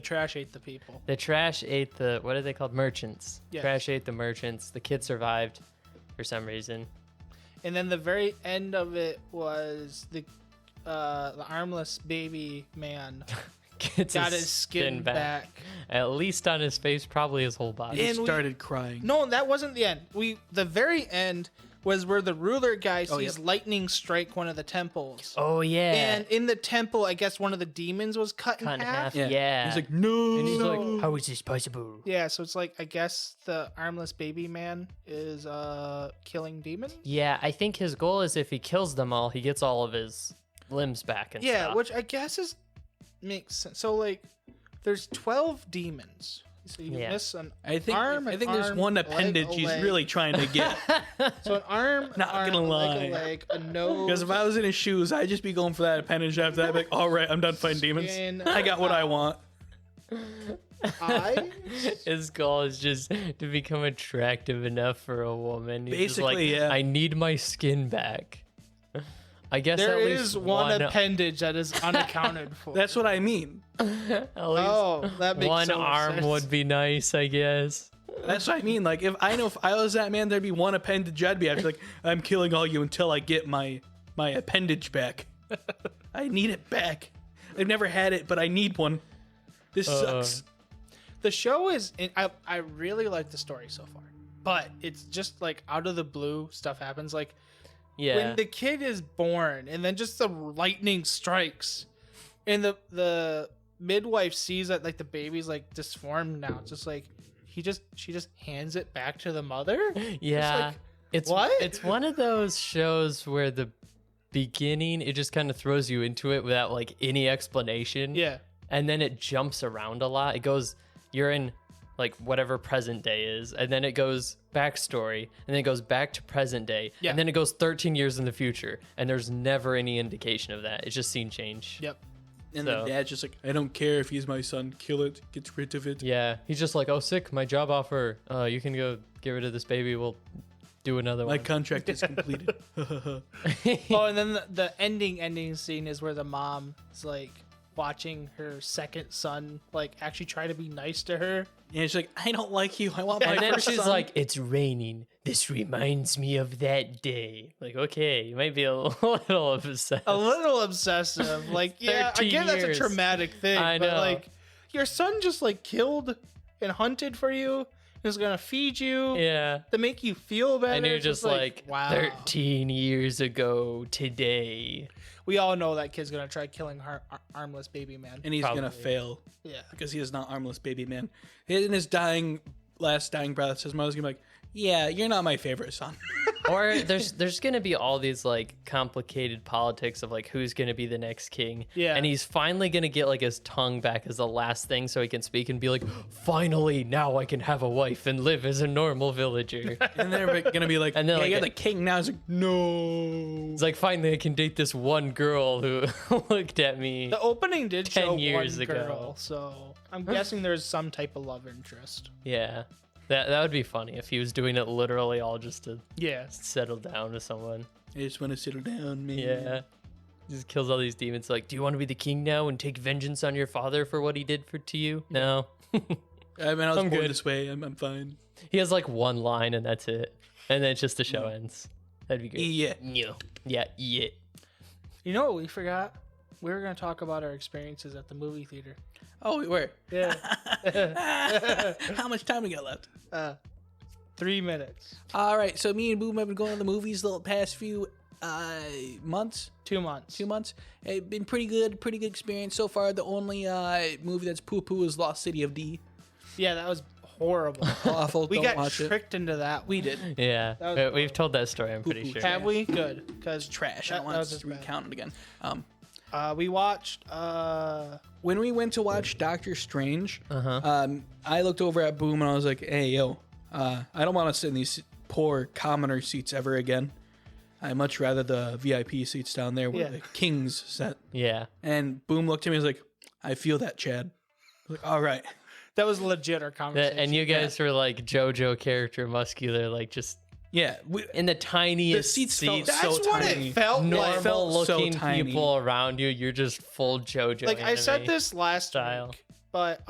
trash ate the people. The trash ate the, what are they called? Merchants. Yes. Trash ate the merchants. The kid survived for some reason. And then the very end of it was the armless baby man got his skin back. At least on his face, probably his whole body. And he started crying. No, that wasn't the end. The very end was where the ruler guy sees lightning strike one of the temples. Oh, yeah. And in the temple, I guess one of the demons was cut in half. Yeah. He's like, no. And he's like, how is this possible? Yeah, so it's like, I guess the armless baby man is killing demons? Yeah, I think his goal is if he kills them all, he gets all of his limbs back and stuff. Yeah, which I guess makes sense. So, like, there's 12 demons. So you miss an arm. I think there's one appendage he's really trying to get. So an arm, not gonna lie, a leg, a nose. Because if I was in his shoes, I'd just be going for that appendage after that. I'd be like, all right, I'm done fighting demons. I got what I want. His goal is just to become attractive enough for a woman. He's basically, just like, I need my skin back. I guess there at least is one appendage that is unaccounted for. That's what I mean. That makes one so arm sense. would be nice, I guess. That's what I mean. Like, if I was that man, there'd be one appendage I'd be like, I'm killing all you until I get my appendage back. I need it back. I've never had it, but I need one. This sucks. The show is. I really like the story so far, but it's just like out of the blue stuff happens. Like. Yeah. When the kid is born and then just the lightning strikes and the midwife sees that like the baby's like disformed now. It's just like she just hands it back to the mother. Yeah. It's what? It's one of those shows where the beginning it just kind of throws you into it without like any explanation. Yeah. And then it jumps around a lot. It goes you're in like whatever present day is, and then it goes backstory, and then it goes back to present day, and then it goes 13 years in the future, and there's never any indication of that. It's just scene change. Yep. And the dad's just like, I don't care if he's my son, kill it, get rid of it. Yeah, he's just like, oh, sick, my job offer. You can go get rid of this baby. We'll do another one. My contract is completed. Oh, and then the ending scene is where the mom is like, watching her second son like actually try to be nice to her. And she's like, I don't like you. I want my And then first she's son. like, "It's raining. This reminds me of that day." Like, okay, you might be a little obsessed. A little obsessive. Like, yeah, 13 again, that's a years. traumatic thing. I But know. like, your son just like killed and hunted for you. Is gonna feed you Yeah. to make you feel better. And you're It's just like, wow. 13 years ago today. We all know that kid's gonna try killing armless baby man. and he's Probably. gonna fail Yeah. because he is not armless baby man. In his last dying breath, his mother's gonna be like, yeah, you're not my favorite son. Or there's gonna be all these like complicated politics of like who's gonna be the next king. Yeah. And he's finally gonna get like his tongue back as the last thing so he can speak and be like, finally, now I can have a wife and live as a normal villager. And they're gonna be like, And then, yeah, like, you're the king now. It's like, no. It's like, finally I can date this one girl who looked at me. The opening did 10 show years one ago. girl, so I'm guessing there's some type of love interest. Yeah. That would be funny if he was doing it literally all just to Yeah. settle down to someone. I just want to settle down, man. Yeah. Just kills all these demons. Like, do you want to be the king now and take vengeance on your father for what he did to you? No. I mean, I was I'm born good. this way. I'm fine. He has like one line and that's it. And then it's just the show ends. That'd be great. Yeah. Yeah. You know what we forgot? We were gonna talk about our experiences at the movie theater. Oh, we were. Yeah. How much time we got left? 3 minutes. All right. So me and Boom have been going to the movies the past few months. 2 months. 2 months. It's been pretty good experience so far. The only movie that's poo-poo is Lost City of D. Yeah, that was horrible. Awful. We Don't got watch it. tricked into that. We did. Yeah. That was We've told that story, I'm pretty Poo-poo sure. Have we? Good. Because Trash. I That don't want was to just bad. recount it again. we watched. When we went to watch Doctor Strange, Uh-huh. I looked over at Boom and I was like, hey, yo, I don't want to sit in these poor commoner seats ever again. I much rather the VIP seats down there where Yeah. the kings sat. Yeah. And Boom looked at me and was like, I feel that, Chad. I was like, all right. That was legit our conversation. And you guys were like JoJo character muscular, like just Yeah. in the tiniest seats felt seats, so That's what tiny. it felt like. Normal. normal so looking tiny. people around you. You're just full JoJo. Like I said anime this last style. week, but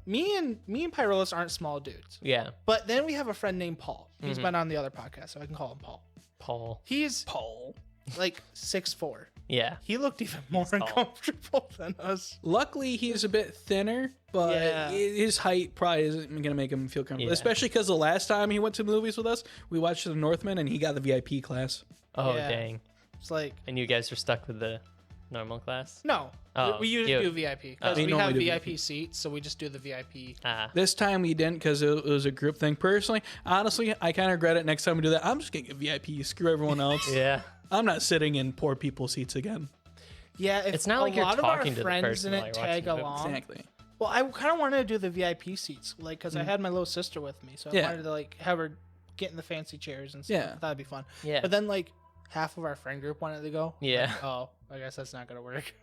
me and Pyrolis aren't small dudes. Yeah. But then we have a friend named Paul. He's Mm-hmm. been on the other podcast, so I can call him Paul. Paul. He's Paul. like 6'4". Yeah. He looked even more tall. uncomfortable than us. Luckily, he's a bit thinner, but Yeah. his height probably isn't going to make him feel comfortable. Yeah. Especially because the last time he went to the movies with us, we watched The Northman and he got the VIP class. Oh Yeah. dang. It's like And you guys are stuck with the normal class? no, Oh, we usually you- do VIP because We we have normally do VIP seats, so we just do the VIP. Ah. This time we didn't because it was a group thing. Personally, honestly, I kind of regret it. Next time we do that, I'm just going to get VIP. Screw everyone else. Yeah. I'm not sitting in poor people's seats again. Yeah, if It's not a like you're lot of our talking to the friends person didn't while you're tag watching the movie. along. Exactly. Well, I kind of wanted to do the VIP seats, like because I had my little sister with me, so I Yeah. wanted to like have her get in the fancy chairs and stuff. Yeah. That'd be fun. Yeah. But then like half of our friend group wanted to go. Yeah. Oh, I guess that's not gonna work.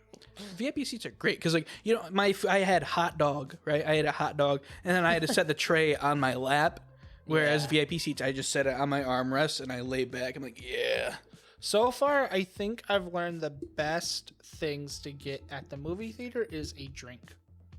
VIP seats are great because, like, you know, I had hot dog, right? I had a hot dog, and then I had to set the tray on my lap. Whereas Yeah. VIP seats, I just set it on my armrest and I lay back. I'm like, yeah. So far, I think I've learned the best things to get at the movie theater is a drink.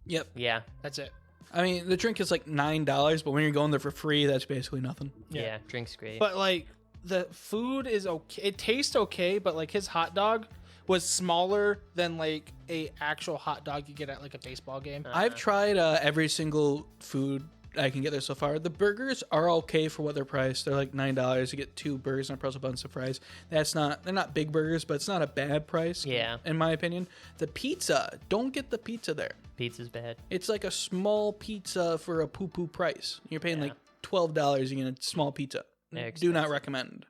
Yep. Yeah. That's it. I mean, the drink is like $9, but when you're going there for free, that's basically nothing. Yeah. Drink's great. But like the food is okay. It tastes okay, but like his hot dog was smaller than like a actual hot dog you get at like a baseball game. I've tried every single food I can get there so far. The burgers are okay for what they're priced. They're like $9. You get 2 burgers and a pretzel bun, some fries. They're not big burgers, but it's not a bad price. Yeah. In my opinion. The pizza, don't get the pizza there. Pizza's bad. It's like a small pizza for a poo-poo price. You're paying Yeah. like $12, you get a small pizza. They're Do not expensive. recommend.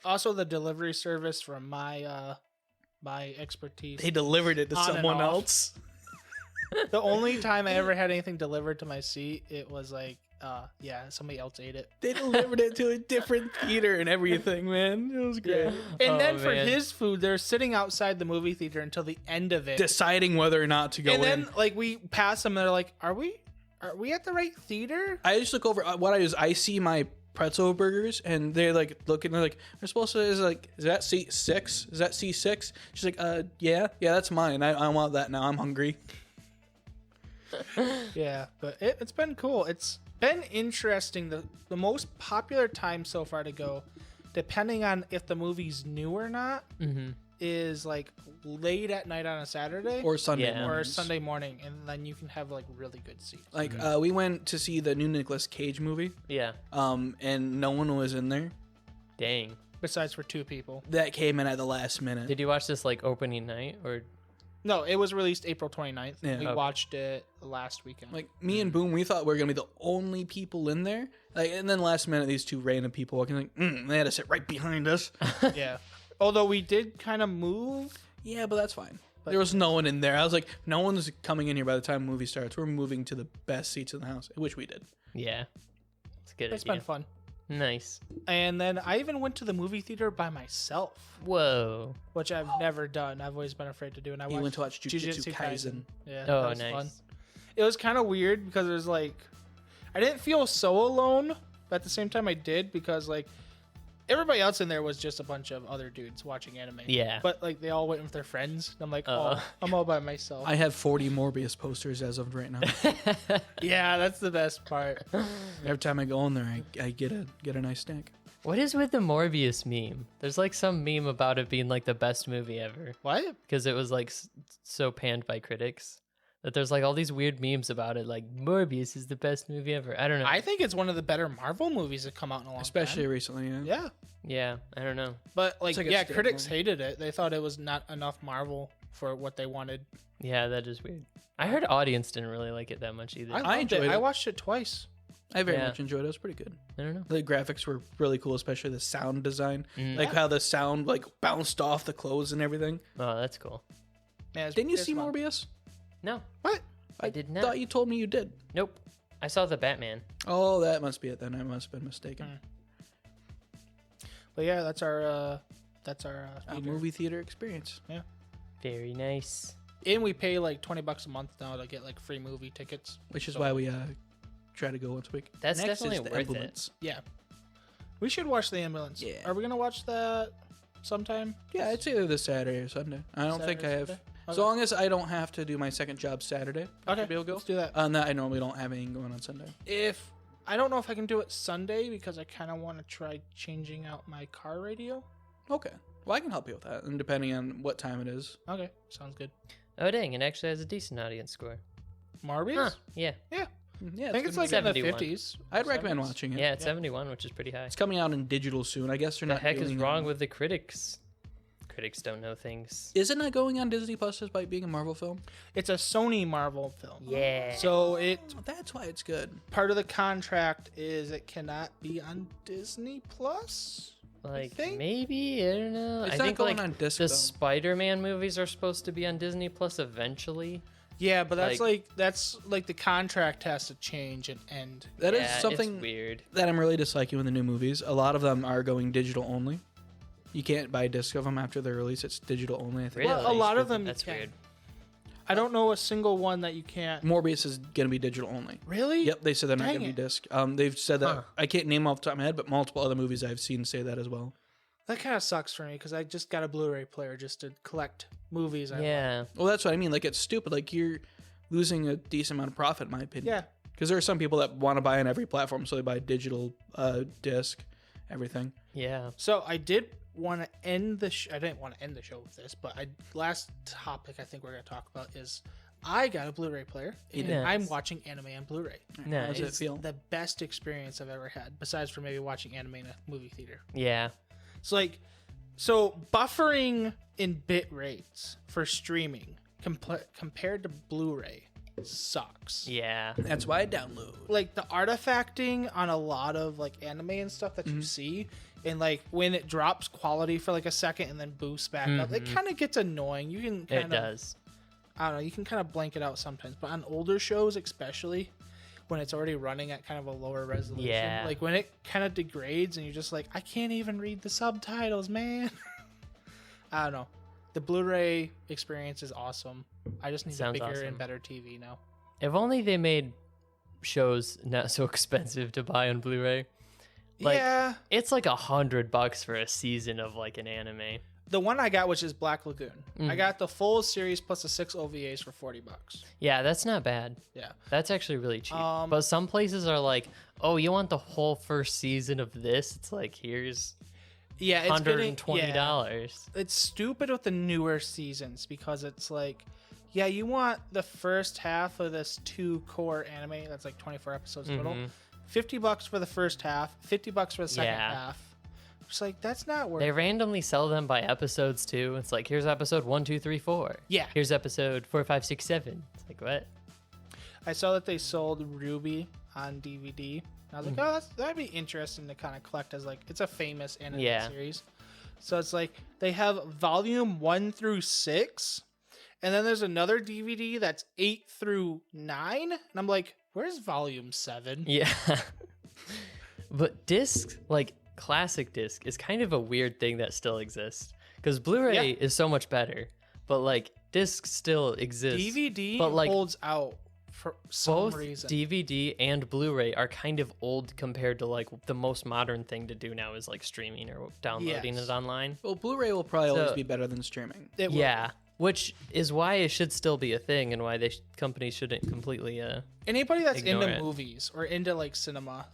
Also, the delivery service from my expertise. They delivered it to On and someone off. else. The only time I ever had anything delivered to my seat, it was like, somebody else ate it. They delivered it to a different theater and everything, man. It was great. And Oh, then for man. his food, they're sitting outside the movie theater until the end of it. Deciding whether or not to go and in. then like we pass them, and they're like, "Are we at the right theater?" I just look over. What I do is I see my pretzel burgers, and they're like looking, they're like, we're supposed to, is that seat 6? Is that C6? She's like, yeah, that's mine. I want that now. I'm hungry. Yeah, but it's been cool. It's been interesting. The most popular time so far to go, depending on if the movie's new or not, is like late at night on a Saturday Or Sunday Yeah. or mornings. Sunday morning, and then you can have like really good seats. Like, we went to see the new Nicolas Cage movie, Yeah. and no one was in there. Dang. Besides for 2 people. That came in at the last minute. Did you watch this like opening night or? No, it was released April 29th. Yeah. We Okay. watched it last weekend. Like, me and Boom, we thought we were gonna be the only people in there. Like, and then last minute, these 2 random people walking, like, they had to sit right behind us. Yeah. Although we did kind of move. Yeah, but that's fine. There was no one in there. I was like, no one's coming in here by the time the movie starts. We're moving to the best seats in the house, which we did. Yeah. It's a good. It's idea. been fun. Nice. And then I even went to the movie theater by myself, Whoa. which I've never done. I've always been afraid to do. And I You went to watch Jujutsu Kaisen. Yeah. Oh, that was nice. fun. It was kind of weird because it was like, I didn't feel so alone, but at the same time I did, because like everybody else in there was just a bunch of other dudes watching anime. Yeah. But like they all went with their friends. And I'm like, Uh. oh, I'm all by myself. I have 40 Morbius posters as of right now. Yeah, that's the best part. Every time I go in there, I get a nice snack. What is with the Morbius meme? There's like some meme about it being like the best movie ever What? because it was like so panned by critics that there's like all these weird memes about it. Like Morbius is the best movie ever. I don't know. I think it's one of the better Marvel movies that come out in a long Especially time. recently, yeah. Yeah. Yeah, I don't know. But like, It's like a yeah, standalone. critics hated it. They thought it was not enough Marvel for what they wanted. Yeah, that is weird. I heard audience didn't really like it that much either. I I, loved enjoyed it. it. I watched it twice. I very Yeah. much enjoyed it. It was pretty good. don't know. The graphics were really cool, especially the sound design. Mm. Like how the sound like bounced off the clothes and everything. Oh, that's cool. Yeah, it's- Didn't you it's see fun. Morbius? No, What? I did not. Thought you told me you did. Nope. I saw the Batman. Oh, that must be it then. I must have been mistaken. But yeah, that's our A theater. movie theater experience. Very nice. And we pay like $20 a month now to get like free movie tickets. Which is So- why we try to go once a week. That's Next definitely is the worth it. Implements. Yeah. We should watch The Ambulance. Yeah. Are we gonna watch that sometime? Yeah, it's either this Saturday or Sunday. I don't think I Saturday, have. Sunday? As Okay. long as I don't have to do my second job Saturday, I Okay, should be able to go. let's do that. That I normally don't have anything going on Sunday. If I don't know if I can do it Sunday because I kind of want to try changing out my car radio. Okay. Well, I can help you with that, and depending on what time it is. Okay, sounds good. Oh dang! It actually has a decent audience score. Morbius? Huh? Yeah. Yeah, Yeah, I think it's gonna like be- in the 71. 50s. I'd recommend 70s. watching it. Yeah, it's 71, which is pretty high. It's coming out in digital soon. I guess they're The not. heck is doing wrong with the critics? Critics don't know things. Is it not going on Disney Plus despite being a Marvel film? It's a Sony Marvel film. Yeah. So it That's why it's good. part of the contract is it cannot be on Disney Plus. Like think? maybe I don't know. It's I not think going like on disc, the though. Spider-Man movies are supposed to be on Disney Plus eventually. Yeah, but that's like the contract has to change and end. That is Yeah, something It's weird. that I'm really disliking with the new movies. A lot of them are going digital only. You can't buy a disc of them after they're released. It's digital only. I think. Really? Well, a lot of them That's you can. weird. I don't know a single one that you can't. Morbius is gonna be digital only. Really? Yep, they said they're not Dang gonna be it. disc. They've said that. Huh. I can't name off the top of my head, but multiple other movies I've seen say that as well. That kind of sucks for me because I just got a Blu-ray player just to collect movies. I love. Yeah. Well, that's what I mean. Like, it's stupid. Like, you're losing a decent amount of profit, in my opinion. Yeah. Because there are some people that want to buy on every platform, so they buy digital disc, everything. Yeah. So I did want to end the. I didn't want to end the show with this, but last topic I think we're gonna talk about is I got a Blu-ray player and Nice. I'm watching anime on Blu-ray. How does it It's feel? the best experience I've ever had, besides for maybe watching anime in a movie theater. Yeah. It's like, so buffering in bit rates for streaming compared to Blu-ray sucks. Yeah. That's why I download. Like the artifacting on a lot of like anime and stuff that you see, and like when it drops quality for like a second and then boosts back up, it kind of gets annoying. You can kind It of, does. I don't know, you can kind of blank it out sometimes, but on older shows especially, when it's already running at kind of a lower resolution, Yeah. like when it kind of degrades and you're just like, I can't even read the subtitles, man. I don't know. The Blu-ray experience is awesome. I just need a Sounds bigger awesome. and better TV now. If only they made shows not so expensive to buy on Blu-ray. Like, yeah. it's like $100 for a season of like an anime. The one I got, which is Black Lagoon, I Mhm. got the full series plus the 6 OVAs for $40. Yeah, that's not bad. Yeah. That's actually really cheap. Um, But some places are like, oh, you want the whole first season of this? It's like, here's Yeah, it's $120. It's stupid with the newer seasons because it's like, yeah, you want the first half of this 2 core anime that's like 24 episodes total. Mhm. $50 for the first half, $50 for the second Yeah. half. It's like that's not worth They it. randomly sell them by episodes too. It's like, here's episode 1, 2, 3, 4. Yeah. Here's episode 4, 5, 6, 7. It's like, what? I saw that they sold Ruby on DVD. I was like, oh, that'd be interesting to kind of collect as like it's a famous anime Yeah. series. So it's like they have volume 1 through 6, and then there's another DVD that's 8 through 9, and I'm like, where's volume 7? Yeah. But disc, like classic disc, is kind of a weird thing that still exists. Because Blu-ray Yeah. is so much better, but like disc still exists. DVD but like holds out for some both reason. DVD and Blu-ray are kind of old compared to like the most modern thing to do now is like streaming or downloading Yes. it online. Well, Blu-ray will probably always So- be better than streaming. It will. Yeah, which is why it should still be a thing and why companies shouldn't completely Anybody that's Ignore into it. movies or into like cinema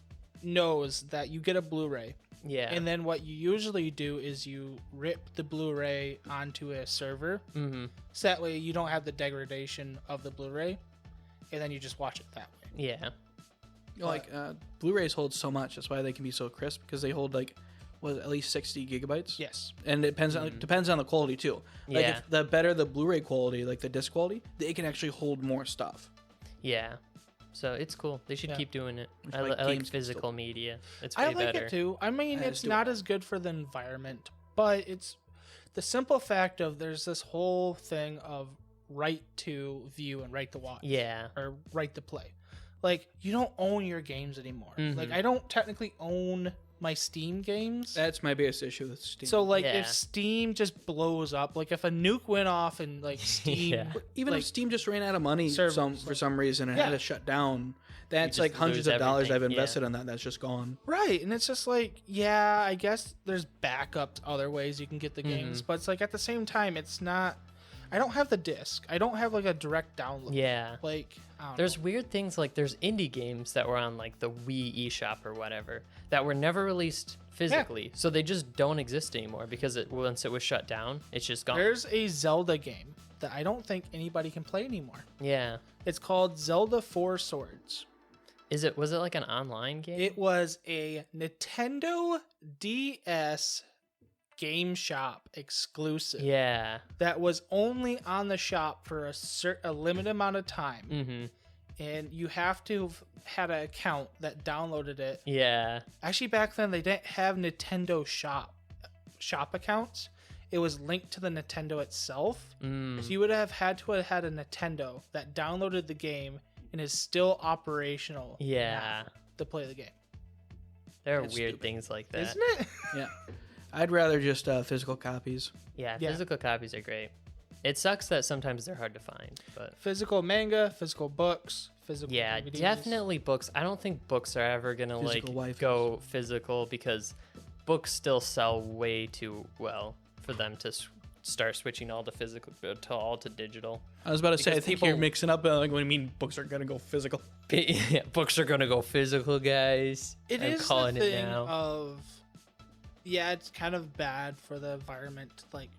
knows that you get a Blu-ray. yeah. And then what you usually do is you rip the Blu-ray onto a server. Mm-hmm. So that way you don't have the degradation of the Blu-ray. And then you just watch it that way. Yeah. Like Blu-rays hold so much. That's why they can be so crisp because they hold like at least 60 gigabytes. Yes. And it depends on the quality too. Like Yeah. if the better the Blu-ray quality, like the disc quality, they can actually hold more stuff. Yeah. So it's cool. They should Yeah. keep doing it. Which, I like, like games can physical media. It's I way like better. it too. I mean, I it's just do not it. as good for the environment, but it's the simple fact of there's this whole thing of right to view and right to watch. Yeah. Or right to play. Like, you don't own your games anymore. Mhm. Like, I don't technically own my Steam games. That's my biggest issue with Steam. So, like, Yeah. if Steam just blows up, like, if a nuke went off and, like, Steam... Yeah. even like, if Steam just ran out of money servers, for some reason and Yeah. had to shut down, that's just like hundreds lose of dollars I've everything, invested on that. That's just gone. Right, and it's just like, yeah, I guess there's backup other ways you can get the games, Mm-hmm. but it's like at the same time, it's not. I don't have the disc. I don't have like a direct download. Yeah. Like, I don't There's weird things like there's indie games that were on like the Wii eShop or whatever that were never released physically. So they just don't exist anymore because once it was shut down, it's just know. gone. There's a Zelda game that I don't think anybody can play anymore. Yeah. It's called Zelda Four Swords. Was it like an online game? It was a Nintendo DS Game Shop exclusive Yeah. that was only on the shop for a limited amount of time. Mm-hmm. And you have to have had an account that downloaded it. Yeah. Actually, back then they didn't have Nintendo shop accounts. It was linked to the Nintendo itself. Mm. So you would have had to have had a Nintendo that downloaded the game and is still operational. Yeah. now to play the game, There are It's weird stupid. things like that. isn't it? Yeah, I'd rather just physical copies. Yeah, Yeah. physical copies are great. It sucks that sometimes they're hard to find, but Physical manga, physical books, physical. yeah, DVDs. definitely books. I don't think books are ever gonna Physical like waifus. go physical because books still sell way too well for them to start switching all to physical to digital. I was about to say, I Because think people- you're mixing up. Like, what do you mean books are gonna go physical? Yeah, books are gonna go physical, guys. It I'm is calling the thing it now. of, yeah, it's kind of bad for the environment to like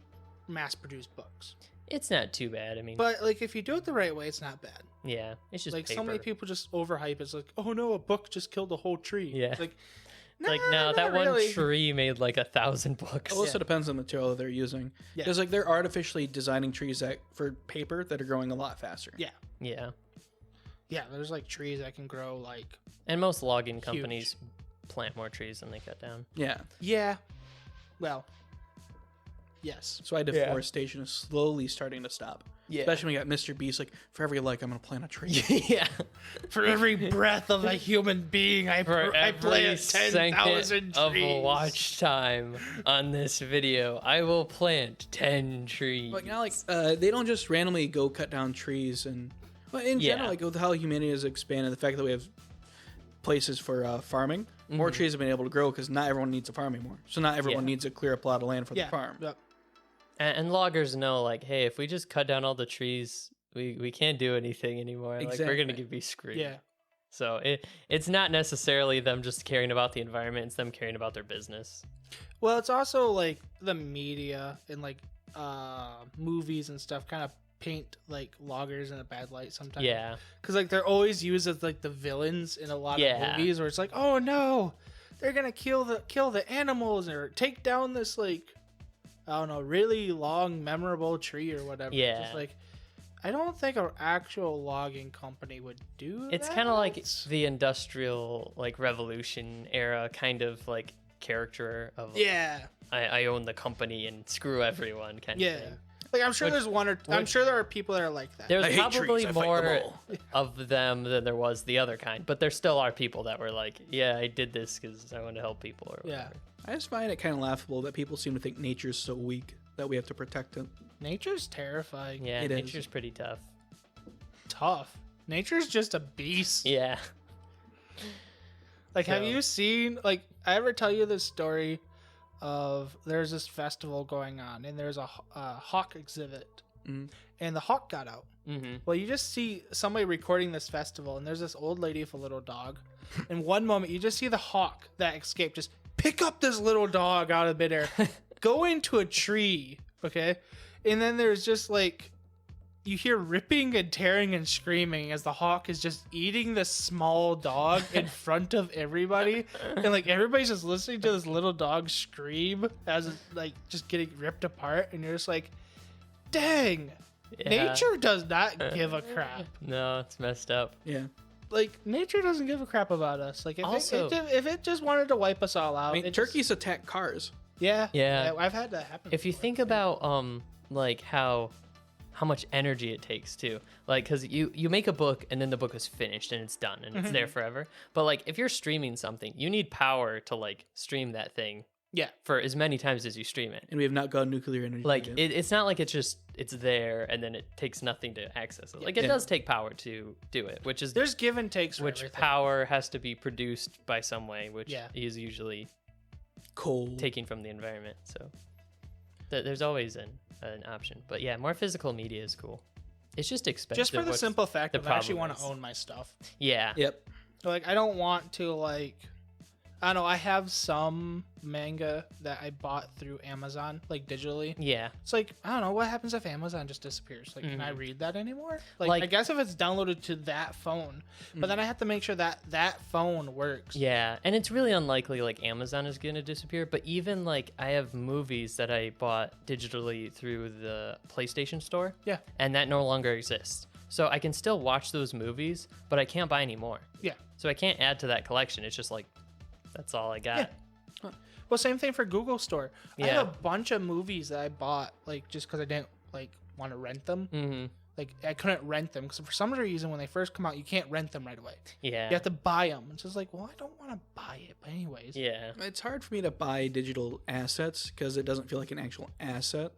mass produce books. It's not too bad. I mean, But like if you do it the right way, it's not bad. yeah, it's just Like paper. so many people just overhype. It's like, oh no, a book just killed a whole tree. Yeah. It's like, Like nah, no, that not one really. tree made like 1,000 books. It also depends on the material that they're using. Yeah. Because like they're artificially designing trees that for paper that are growing a lot faster. Yeah, Yeah, yeah. There's like trees that can grow like. and most logging companies plant more trees than they cut down. Yeah. Yeah. Well. Yes. That's why deforestation is slowly starting to stop. Yeah. Especially when you got Mr. Beast, like, for every like, I'm going to plant a tree. Yeah. For every breath of a human being, I For I every plant second 10,000 of trees. watch time on this video, I will plant 10 trees. But now, like, they don't just randomly go cut down trees. And well, in Yeah. general, like, with how humanity has expanded, the fact that we have places for farming, more trees have been able to grow because not everyone needs a farm anymore. So not everyone needs to clear a plot of land for the farm. Yep. And loggers know, like, hey, if we just cut down all the trees, we can't do anything anymore. Like, we're gonna be screwed. Yeah. So it's not necessarily them just caring about the environment; it's them caring about their business. Well, it's also like the media and like movies and stuff kind of paint like loggers in a bad light sometimes. Yeah, because like they're always used as like the villains in a lot of movies, where it's like, oh no, they're gonna kill the animals or take down this like, I don't know, really long memorable tree or whatever. Yeah, just like, I don't think an actual logging company would do it's that. kind of like the industrial like revolution era kind of like character of I own the company and screw everyone kind of thing. Like I'm sure I'm sure there are people that are like that. There's probably more of them than there was the other kind, but there still are people that were like, yeah, I did this because I want to help people or whatever. I just find it kind of laughable that people seem to think nature's so weak that we have to protect it. Nature's terrifying. Yeah, nature's pretty tough. Tough. Nature's just a beast. Yeah. Like, have you seen, like, I ever tell you this story of there's this festival going on and there's a hawk exhibit and the hawk got out. Well, you just see somebody recording this festival and there's this old lady with a little dog. In one moment, you just see the hawk that escaped just pick up this little dog out of midair, go into a tree, okay? And then there's just like, you hear ripping and tearing and screaming as the hawk is just eating this small dog in front of everybody. And like everybody's just listening to this little dog scream as it's like just getting ripped apart. And you're just like, dang, nature does not give a crap. No, it's messed up. Yeah. Like nature doesn't give a crap about us. Like if it just wanted to wipe us all out. I mean, turkeys attack cars. Yeah. I've had that happen. If you think about like how much energy it takes too, like because you make a book and then the book is finished and it's done and it's there forever, but like if you're streaming something, you need power to like stream that thing for as many times as you stream it, and we have not got nuclear energy like it's not like it's there and then it takes nothing to access it. Like it does take power to do it, which is there's give and takes for which everything. Power has to be produced by some way, which is usually coal taking from the environment. So there's always an option, but yeah, more physical media is cool. It's just expensive. Just for the simple fact that I actually want to own my stuff. Yeah. Yep. Like I don't want to like, I don't know. I have some manga that I bought through Amazon, like digitally. Yeah. It's like, I don't know. What happens if Amazon just disappears? Like, can I read that anymore? Like, I guess if it's downloaded to that phone, but then I have to make sure that that phone works. Yeah. And it's really unlikely like Amazon is going to disappear. But even like I have movies that I bought digitally through the PlayStation Store. Yeah. And that no longer exists. So I can still watch those movies, but I can't buy any more. Yeah. So I can't add to that collection. It's just like, that's all I got. Yeah. Well, same thing for Google Store. I have a bunch of movies that I bought, like, just because I didn't, like, want to rent them. Like, I couldn't rent them, because for some reason, when they first come out, you can't rent them right away. Yeah. You have to buy them. It's just like, well, I don't want to buy it, but anyways. Yeah. It's hard for me to buy digital assets, because it doesn't feel like an actual asset.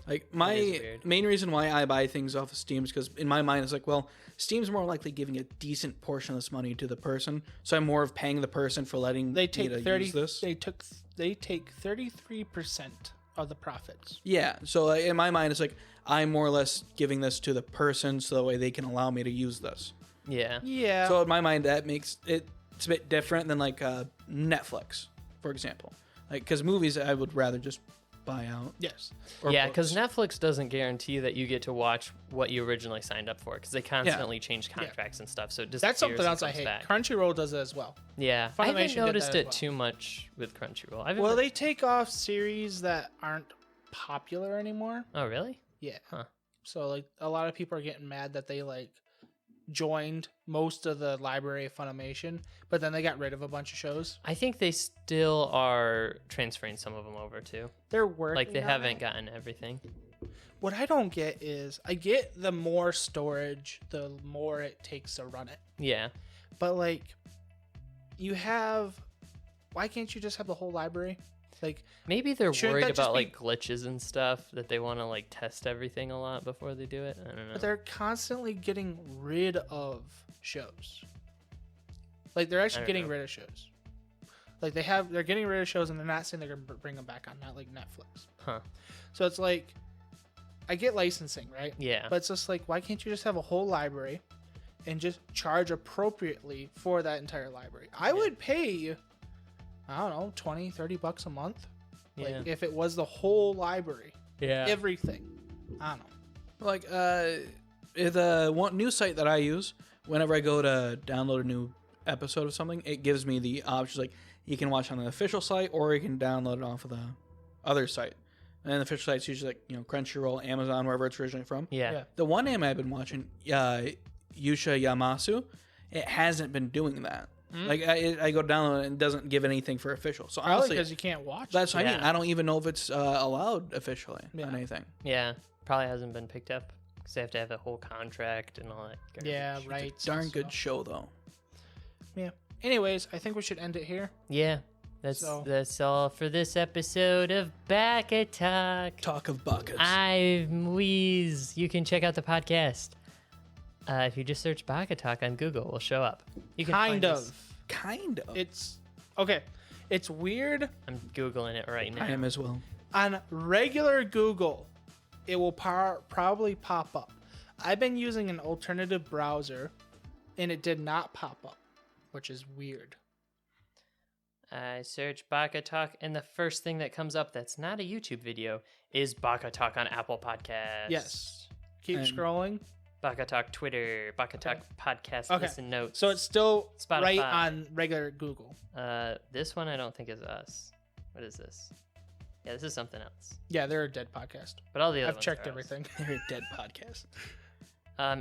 Like, my main reason why I buy things off of Steam is because in my mind, it's like, well, Steam's more likely giving a decent portion of this money to the person, so I'm more of paying the person for letting me to use this. They take 33% of the profits. Yeah, so in my mind, it's like I'm more or less giving this to the person, so that way they can allow me to use this. Yeah. Yeah. So in my mind, that makes it's a bit different than like Netflix, for example. Like, because movies, I would rather just buy out. Yes. Yeah, because Netflix doesn't guarantee that you get to watch what you originally signed up for, because they constantly change contracts and stuff. So it that's something else I hate. Back. Crunchyroll does it as well. Yeah, I haven't noticed it too much with Crunchyroll. Well, they take off series that aren't popular anymore. Oh, really? Yeah. Huh. So like a lot of people are getting mad that they like joined most of the library of Funimation, but then they got rid of a bunch of shows. I think they still are transferring some of them over too. They're working. Like they haven't gotten everything. What I don't get is I get the more storage, the more it takes to run it. Yeah. But like why can't you just have the whole library? Like maybe they're worried about like glitches and stuff that they want to like test everything a lot before they do it. I don't know. But they're constantly getting rid of shows. Like they're actually getting rid of shows. Like they're getting rid of shows and they're not saying they're gonna bring them back on, not like Netflix. Huh. So it's like, I get licensing, right? Yeah. But it's just like, why can't you just have a whole library and just charge appropriately for that entire library? I would pay, I don't know, $20-$30 a month. Yeah. Like if it was the whole library, Yeah. everything. I don't know. Like the one new site that I use, whenever I go to download a new episode of something, it gives me the options like you can watch on the official site or you can download it off of the other site. And the official site's usually like, you know, Crunchyroll, Amazon, wherever it's originally from. Yeah. Yeah. The one anime I've been watching, Yusha Yamasu, it hasn't been doing that. Like I go download it and it doesn't give anything for official. So Probably honestly, because you can't watch. that's what I mean. Yeah. I don't even know if it's allowed officially Yeah. on anything. Yeah. Probably hasn't been picked up because they have to have a whole contract and all that. garbage. Yeah, right. Darn good show though. Yeah. Anyways, I think we should end it here. Yeah. That's all for this episode of Baka-Talk. Talk of buckets. I'm Weez. You can check out the podcast. If you just search Baka-Talk on Google, we'll show up. You can Kind find of. us. Kind of. It's okay. It's weird. I'm Googling it right now. I am as well. On regular Google, it will probably pop up. I've been using an alternative browser, and it did not pop up, which is weird. I search Baka-Talk, and the first thing that comes up that's not a YouTube video is Baka-Talk on Apple Podcasts. Yes. Keep And- scrolling. Baka-Talk Twitter, Baka-Talk podcast Okay. listen notes. So it's still Spotify. right on regular Google. This one I don't think is us. What is this? Yeah, this is something else. Yeah, they're a dead podcast. But all the other I've ones checked are us. everything. They're a dead podcast.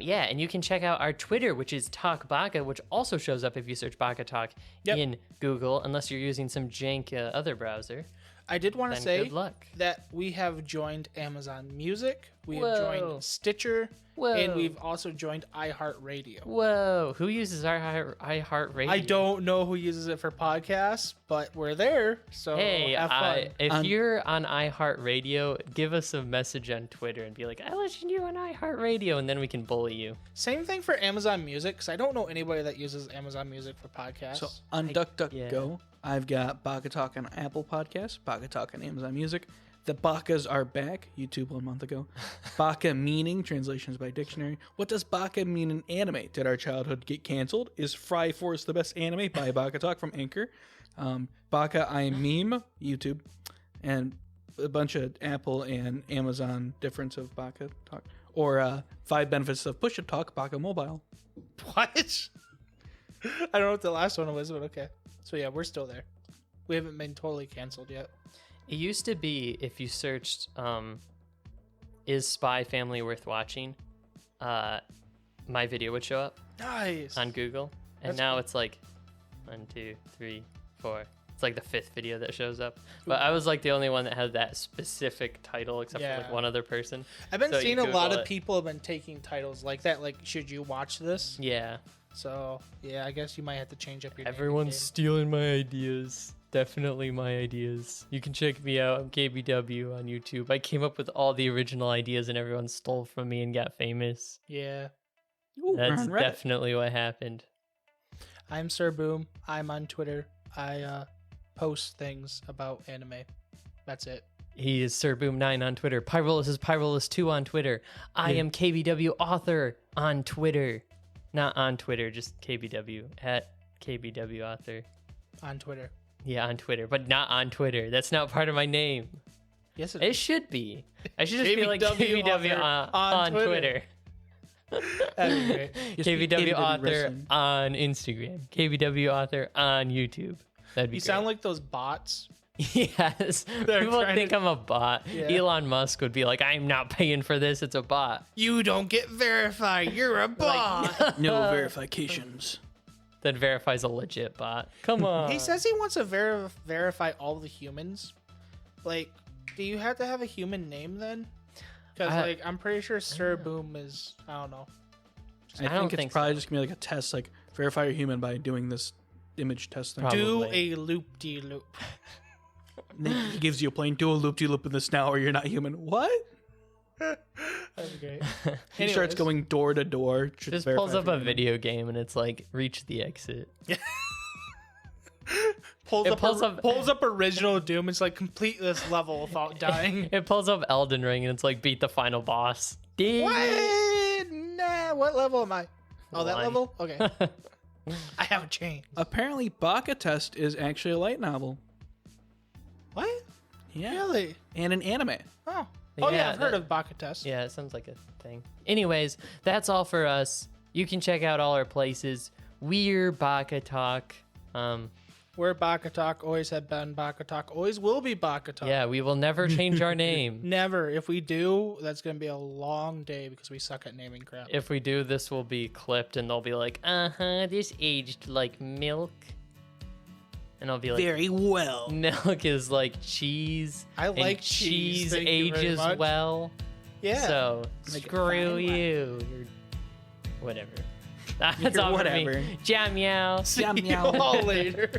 Yeah, and you can check out our Twitter, which is Talk Baka, which also shows up if you search Baka-Talk Yep. in Google, unless you're using some jank other browser. I did want to Then say good luck. that we have joined Amazon Music, we have Whoa. joined Stitcher, Whoa. and we've also joined iHeartRadio. Whoa, who uses our iHeartRadio? I don't know who uses it for podcasts, but we're there, so Hey, have fun. if you're on iHeartRadio, give us a message on Twitter and be like, I listen to you on iHeartRadio, and then we can bully you. Same thing for Amazon Music, because I don't know anybody that uses Amazon Music for podcasts. So on DuckDuckGo, yeah. I've got Baka-Talk on Apple Podcasts, Baka-Talk on Amazon Music. The Bakas are back, YouTube 1 month ago. Baka meaning, translations by dictionary. What does Baka mean in anime? Did our childhood get canceled? Is Fry Force the best anime? By Baka-Talk from Anchor. Baka I meme, YouTube. And a bunch of Apple and Amazon difference of Baka-Talk. Or 5 benefits of Push-Talk, Baka Mobile. What? I don't know what the last one was, but okay. So yeah, we're still there. We haven't been totally canceled yet. It used to be if you searched, is Spy Family worth watching? My video would show up Nice. on Google. And That's now cool. it's like 1, 2, 3, 4. It's like the 5th video that shows up. But I was like the only one that had that specific title except for Yeah. like one other person. I've been So you seeing a lot Google of it. people have been taking titles like that, like, should you watch this? Yeah. So yeah, I guess you might have to change up your name Everyone's again. stealing my ideas. Definitely my ideas. You can check me out. I'm KBW on YouTube. I came up with all the original ideas and everyone stole from me and got famous. Yeah. Ooh, That's on Reddit. definitely what happened. I'm Sir Boom. I'm on Twitter. I post things about anime. That's it. He is SirBoom9 on Twitter. Pyrolis is Pyrolis2 on Twitter. I am KBW author on Twitter. Not on Twitter, just KBW at KBW author. On Twitter. Yeah, on Twitter, but not on Twitter. That's not part of my name. Yes, It should be. I should just be like KBW KBW author on on Twitter. That'd be great. Just be KBW KBW author wrestling. on Instagram. KBW author on YouTube. That'd be You great. sound like those bots. Yes. They're People trying think to- I'm a bot. Yeah. Elon Musk would be like, I'm not paying for this. It's a bot. You don't get verified. You're a bot. No verifications. That verifies a legit bot. Come on. He says he wants to verify all the humans. Like, do you have to have a human name then? Because I- like I'm pretty sure Sir Boom is. I don't know. I don't think it's think probably so. just gonna be like a test, like verify you're human by doing this image test thing. Probably. Do a loop de loop. It gives you a plain do a loop de loop in this now, or you're not human. What? That'd be great. He starts Anyways. going door to door. to Just verify pulls if up you're a human. video game and it's like, reach the exit. pulls It up, pulls up original Doom. It's like complete this level without dying. It pulls up Elden Ring and it's like beat the final boss. What? Nah, what level am I? Oh, that One. level? Okay. I haven't changed. Apparently, Baka-Test is actually a light novel. What? Yeah. Really? And an anime. Oh. Oh yeah, Yeah, I've heard that- of Baka-Test. Yeah, it sounds like a thing. Anyways, that's all for us. You can check out all our places. We're Baka-Talk. We're Baka-Talk, always have been Baka-Talk, always will be Baka-Talk. Yeah, we will never change our name. Never. If we do, that's going to be a long day because we suck at naming crap. If we do, this will be clipped and they'll be like, this aged like milk. And I'll be like, Very well. milk is like cheese. I and like cheese, thank you very ages much. well. Yeah. So Make it screw fine. you. You're whatever. That's You're all for whatever. me. Jam meow. See you all later.